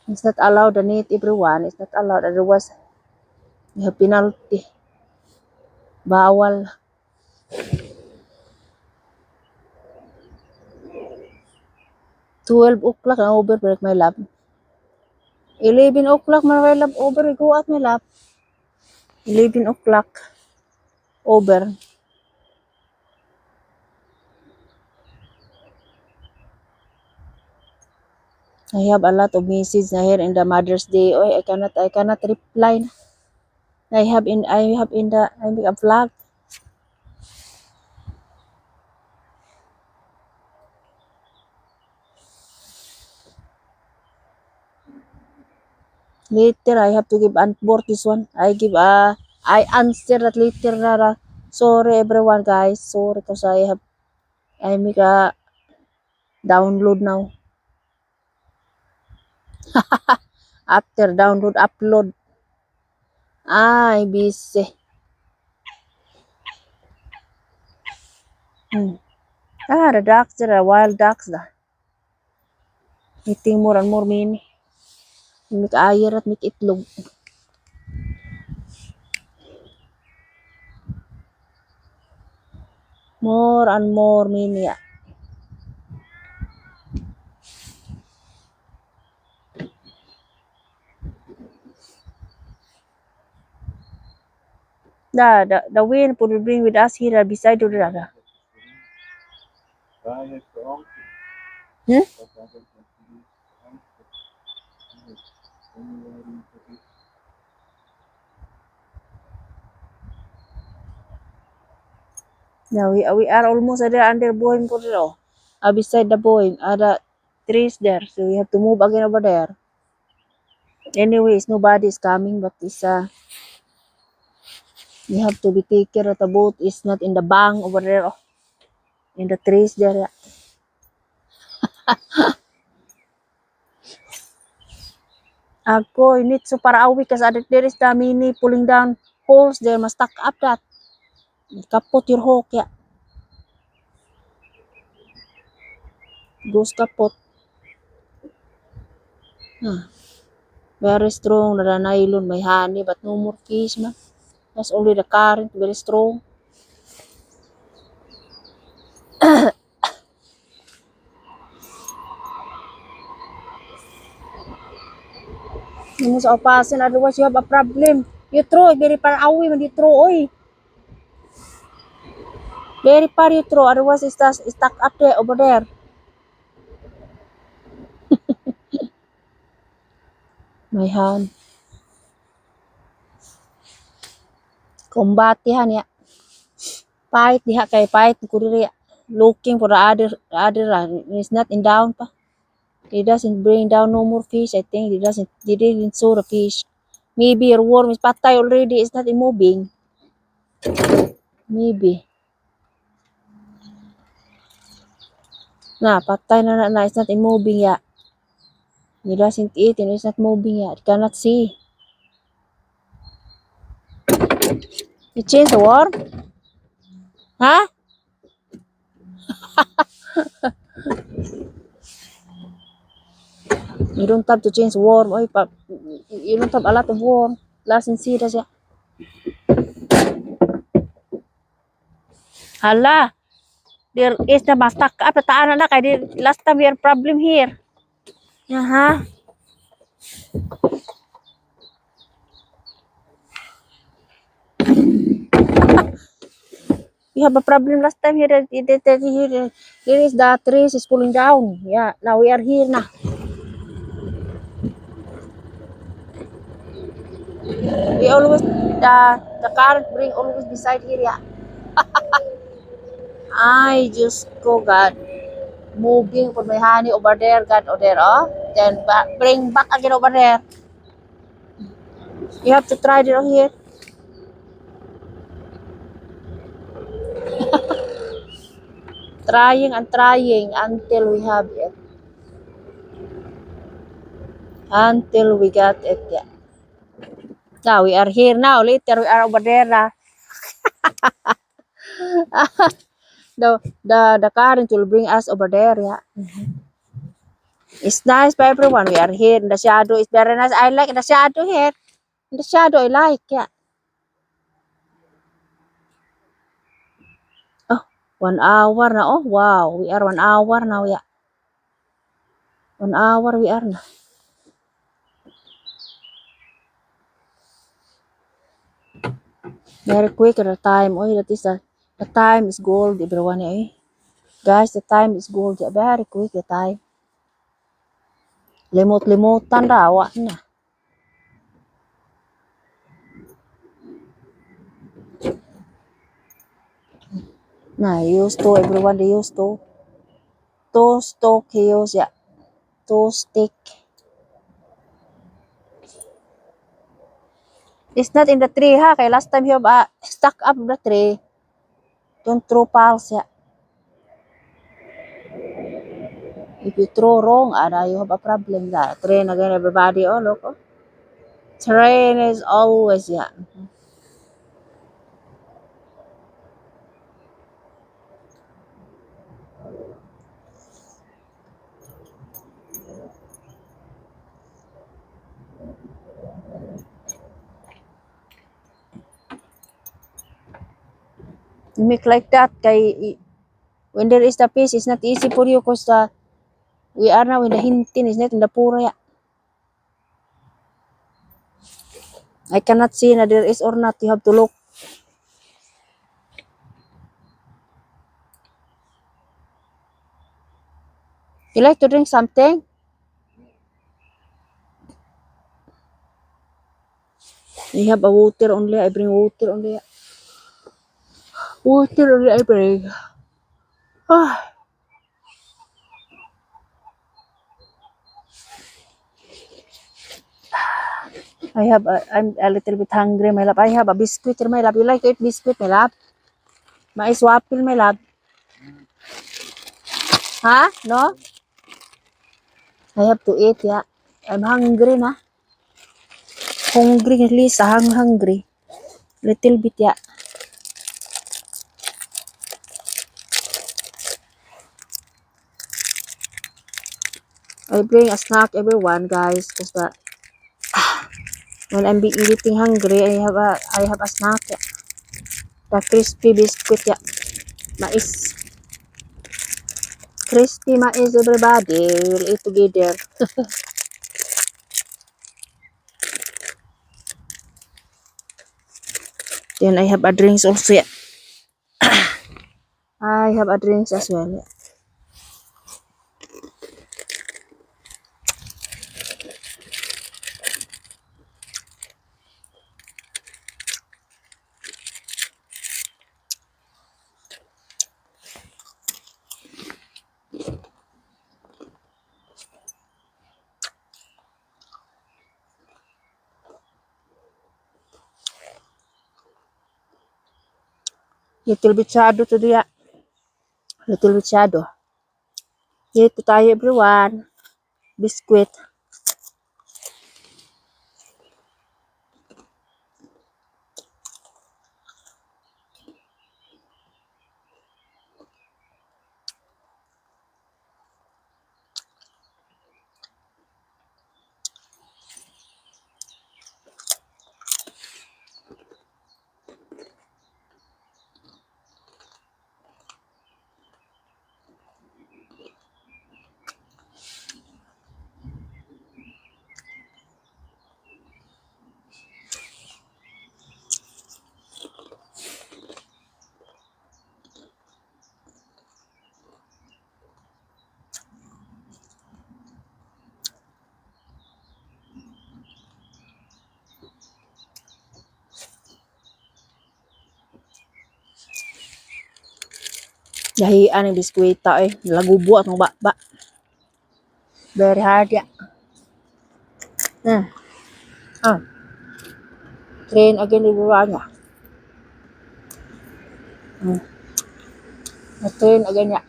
It's not allowed the net. Everyone. It's not allowed. Otherwise, you have penalty. Bawal. $12 na over break my love. 11 o'clock my love over. Go out my love. 11 o'clock over. I have a lot of messages na here in the Mother's Day. Oy, I cannot reply. I make a vlog. Later, I have to give for this one. I answer that later na. Sorry everyone guys. Sorry because I make a download now. After download, upload. I busy. Hmm. The ducks, there are wild ducks da. Eating more and more mini. Make ayer at make itlog. More and more mini. The wind would bring with us here beside the da. Daher från Hmm? Now we are almost at the under Boeing po rin. Beside the Boeing, the trees there. So we have to move again over there. Anyways, nobody is coming, but you have to be take care that the boat is not in the bank over there. In the trees there. Yeah. Ako, init so para awi kasi there is the mini pulling down holes there. Must stuck up that. Kapot your hook. Yeah. Goes kapot. Very strong na the nylon, may honey, but no more fish man. That's only the current, very strong. You must opasin, otherwise you have a problem. You throw, very far away when you throw, oy. Very far you throw, otherwise it's stuck up there, over there. My hand. Kombatihan ya. Fight diha kay fight kuriri ya. Looking for the other it's not in down pa. It doesn't bring down no more fish. I think they didn't show the fish. Maybe your worm is patay already. It's not moving. Maybe. Patay na. It's not moving ya. It doesn't eat and it's not moving ya. It cannot see. You change the worm? Huh? You don't have to change worm. Oy, you don't have a lot of worm. Last and see siya. Hala. There is the mastak up at na kay last time we had problem here. Yeah, we have a problem last time here. Here is the trees is cooling down. Yeah, now we are here na. We always the current bring always beside here. Yeah. I just go God. Moving for my honey over there, God over there, oh. Then bring back again over there. You have to try it over here. Trying and trying until we have it. Until we got it, yeah. Now we are here now. Later we are over there. The current will bring us over there, yeah. It's nice for everyone. We are here in the shadow. It's very nice. I like the shadow here. In the shadow I like, yeah. Oh, 1 hour na. Oh, wow. We are 1 hour now, yeah. 1 hour we are na. Very quick the time. Oh, that is the time is gold, everyone. Eh? Guys, the time is gold. Yeah, very quick the time. Limot-limutan raw na. Na, used to, everyone they used to. Toast to chaos, yeah. Toast stick. It's not in the tree, ha? Kay last time you have stuck up the tree. Don't throw piles, yeah. If you throw wrong, you have a problem. That train again, everybody. Oh, look. Oh. Train is always, yeah. You make like that, kay when there is the peace, it's not easy for you because we are now in the hintin, it's not in the pura, yeah. I cannot see na there is or not. You have to look. You like to drink something? You have a water only. I bring water only. Water only I bring. Ah, I'm a little bit hungry, my love. I have a biscuit here, my love. You like to eat biscuit, my love? Mais waffle, my love. Huh? No? I have to eat, yeah. I'm hungry na. Hungry, at least. Hungry. Little bit, yeah. I bring a snack, everyone, guys. Because when I'm eating hungry, I have a snack, yeah. The crispy biscuit, yeah. Mais. Crispy mais, everybody. We'll eat together. Then I have a drinks also, yeah. I have a drinks as well, yeah. Little bit shadow to do, yeah. Little bit shadow. Ito tayo, everyone. Biscuit. Dahian ng biskwita, eh. Lagubo at mga ba. Very hard, yeah. Ah. Train again, everyone, yeah. Train again, yeah.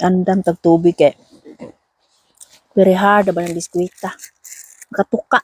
Andam tag tubig kay very hard ba ng biskwita. Katuka.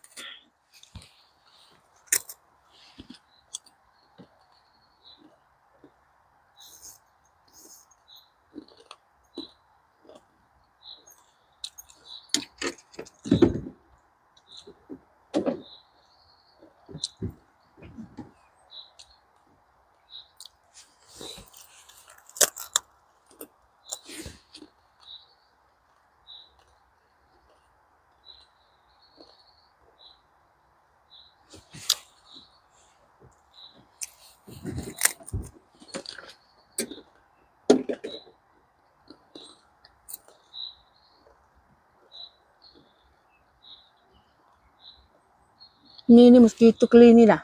Ini mosquito clean nila.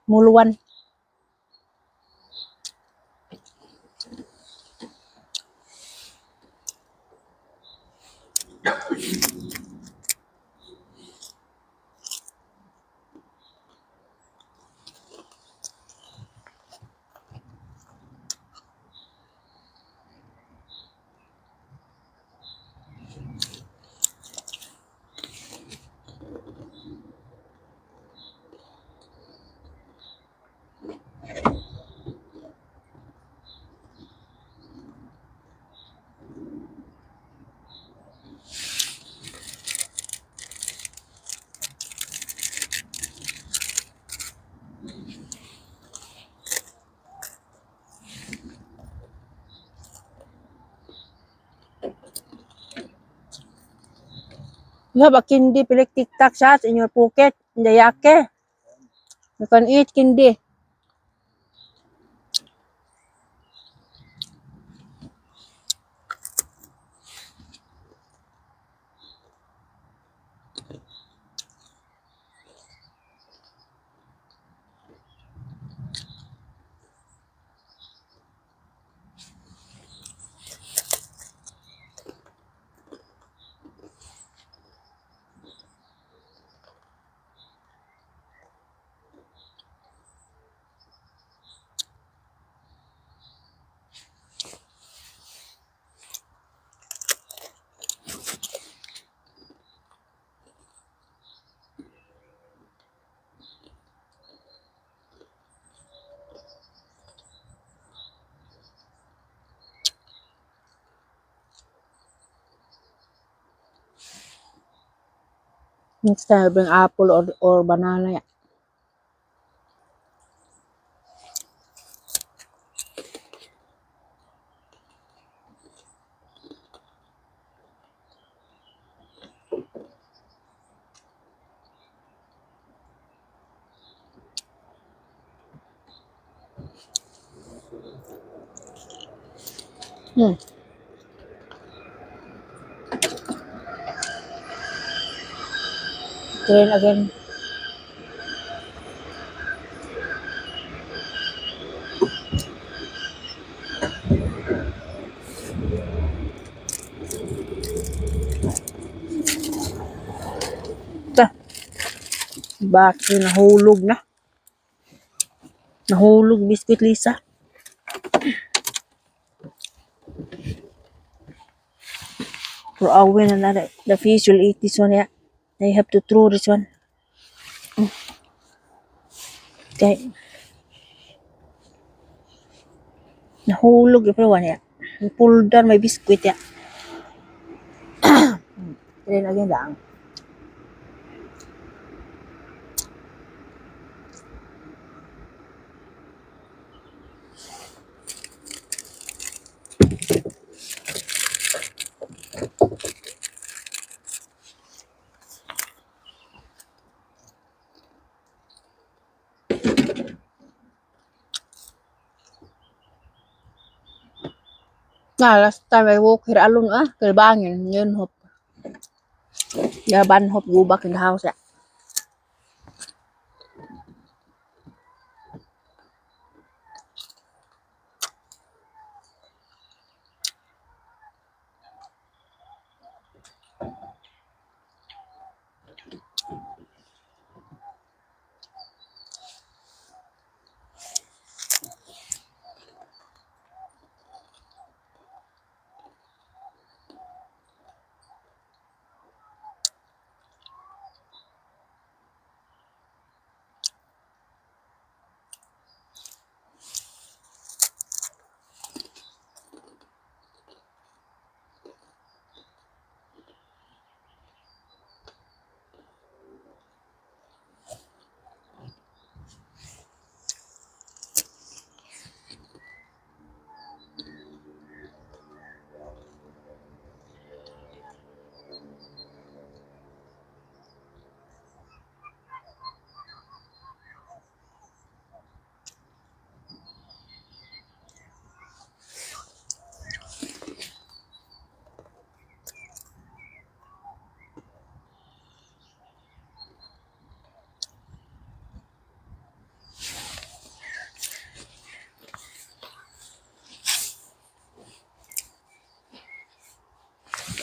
Muluan. You have a candy pilik tic tac shots in your pocket in the yake. You can eat candy. Next time I bring apple or banana. Yeah. Then again. Ta. Bakit nahulog na? Nahulog biscuit Lisa. For a win another. The fish will eat this one. Yeah. I have to throw this one. Okay. Nahulog yung one. Yeah. Pull down my biscuit. Yeah. Then again lang. Last time I walk here alone, kalbangin, yun hop. Yaban hop, go back in the house, yeah.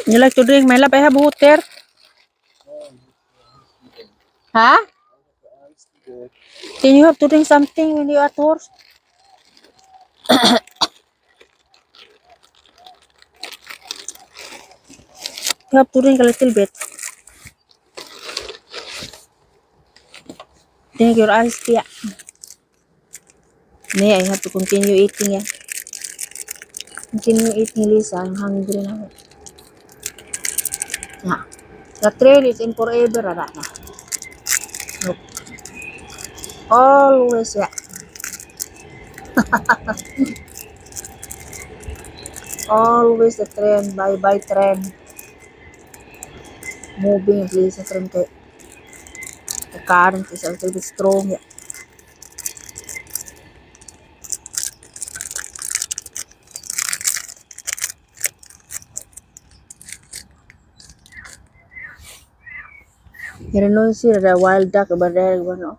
You like to drink, my love? I have water. Huh? Ice there. Then you have to drink something when you are at work. You have to drink a little bit. Drink your ice tea. Nee, I have to continue eating. Yeah. Continue eating, Lisa. I'm hungry now. Yeah. The train is in forever. Nope. Always, yeah. Always the train. Bye-bye train. Moving at least the train. The current is a little bit strong. Yeah. You know, you see the wild duck over there. You know.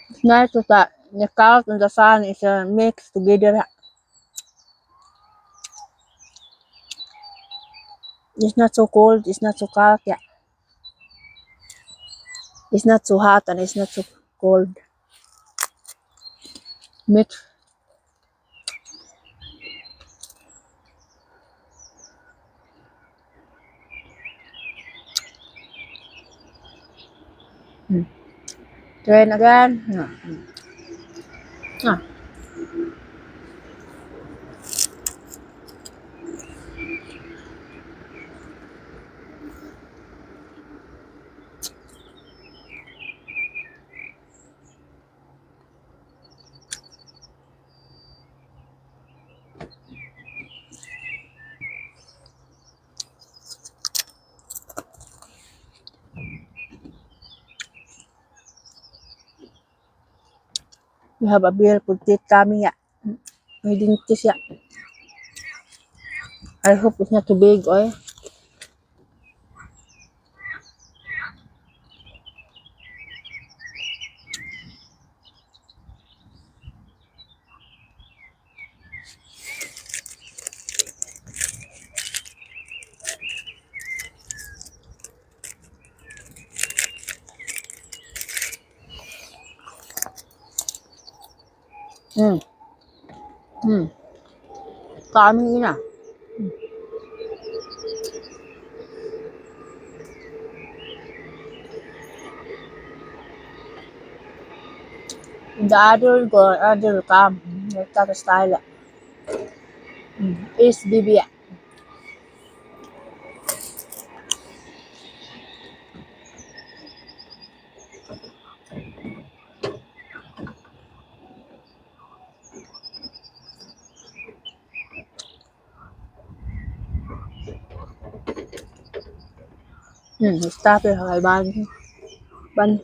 It's nice that the clouds and the sun is mixed together. Yeah. It's not so cold. It's not so cold. Yeah. It's not so hot and it's not so cold. Mix. Train again. Yeah. Ah. We have a beautiful teeth coming. Yeah. My dentist. Yeah. I hope it's not too big. Oh. Hmm. Hmm. Coming in. Ah. The other will go. Other will come. Like that style. Yeah. Is baby. Yeah. Stop it. Okay. Ban. Ban.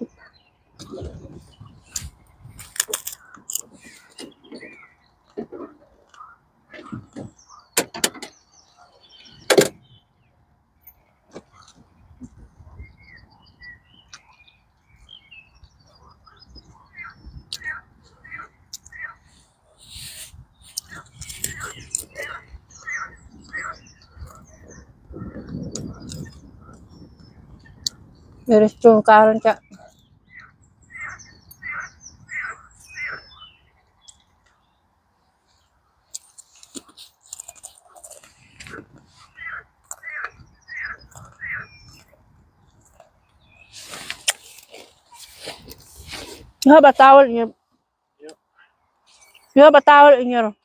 Very strong current. Yeah. You have a towel in your. Yeah. You have a towel in your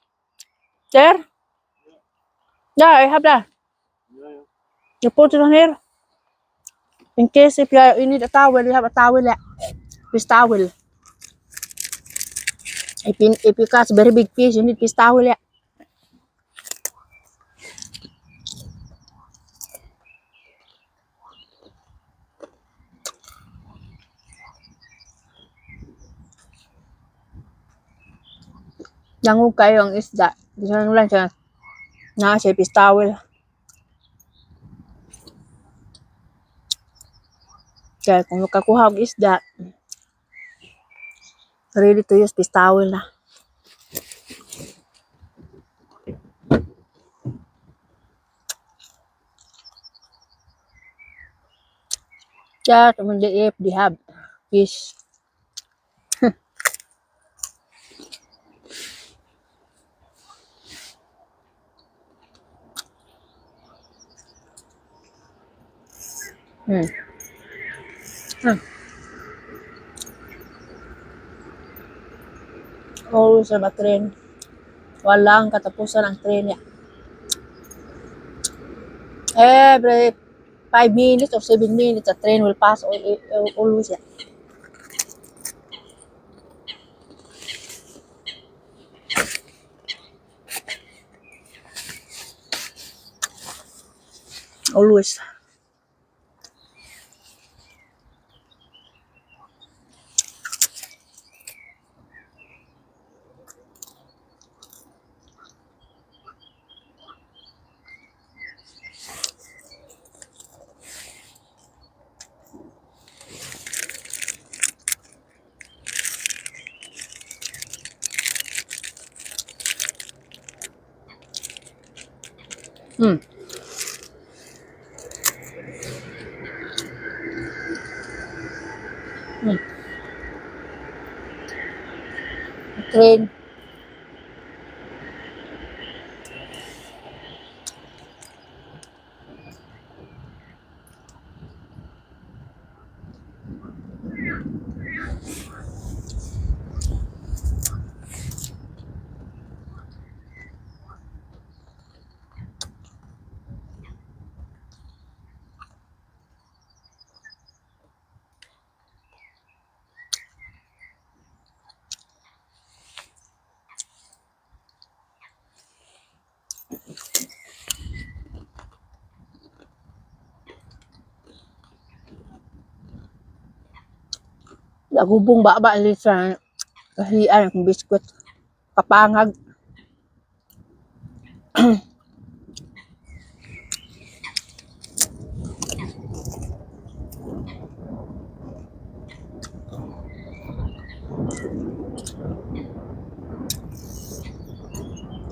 chair. Yeah, I have that. Yeah, yeah. You put it on here. In case if you need a towel, you have a towel. Yeah. Fish towel. If you catch very big fish, you need fish towel. Yeah. Langog kayo ang isda. Gusto lang lang siya. Na siya fish towel. Kaya kung makakuha og isda, ready to use fish towel na. Kaya tumindi if they have fish. Hmm. Hmm. Always sa train. Walang katapusan ang train niya. Every 5 minutes or 7 minutes, a train will pass always. Yeah. Always. Hmm. Hmm. Train. Nagubong ba alit sa kahian ng biskwit. Kapangag.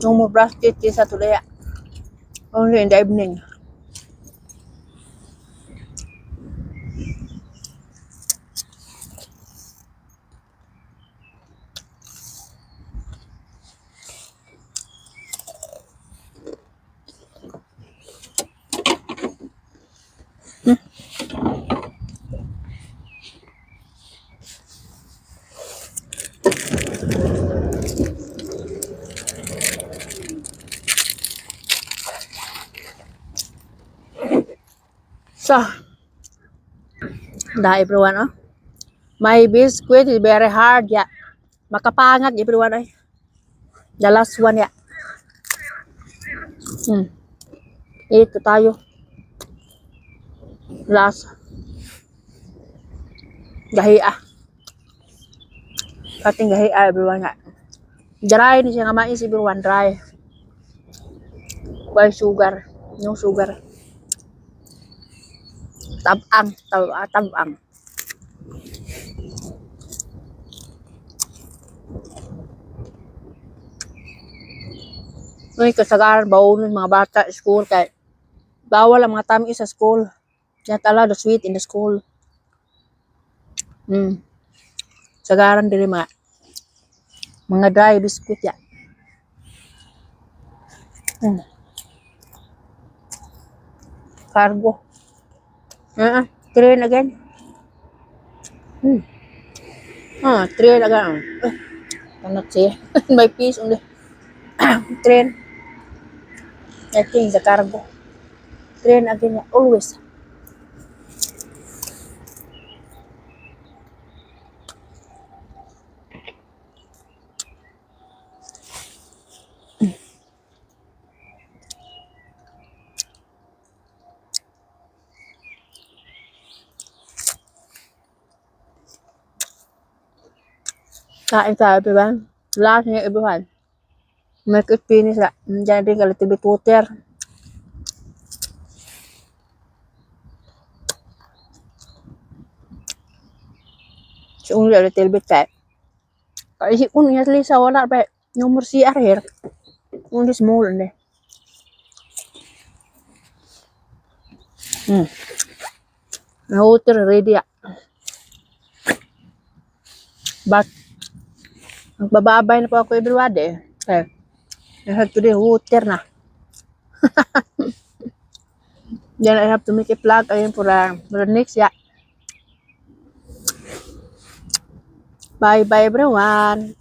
No more brush teeth sa today. Only in the evening. So, everyone, oh. My biscuit is very hard, yeah. Makapangag, everyone, ay. The last one, yeah. Ito tayo. Last. Gahiya. Kating gahiya, everyone, nga. Dry ni siya nga mais, everyone, dry. By sugar. No sugar. Tabang. May kasagaran baunon mga bata school kay bawal ang mga tamis sa school. Not allowed the sweet in the school. Sagaran diri mga dry biscuit ya. Cargo. Train again. Train again. Cannot say. My piece on the train. I think the cargo. Train again ya. Always. Kain tayo, everyone. Last niya, everyone. Make it finish lah. Then drink a little bit water. So only a little bit kay. Kasi kung at least wala pa number CR here. Only small ne. Na water ready ya. But magbababay na po ako everybody. Okay. I have to drink water na. Then I have to make a plug again for the next ya. Bye bye everyone.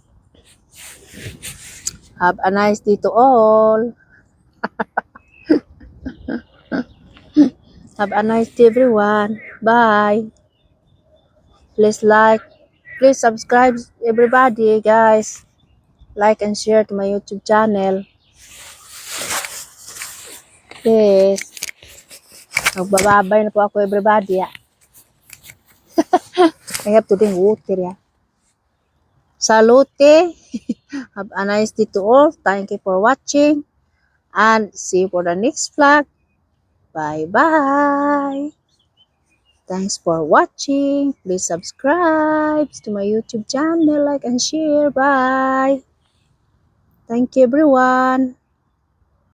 Have a nice day to all. Have a nice day everyone. Bye. Please subscribe everybody guys. Like and share to my YouTube channel. Please. Magbababay na po ako everybody ya. I have to drink water ya. Salute. Have a nice day to all. Thank you for watching. And see you for the next vlog. Bye bye. Thanks for watching. Please subscribe to my YouTube channel, like and share. Bye. Thank you everyone.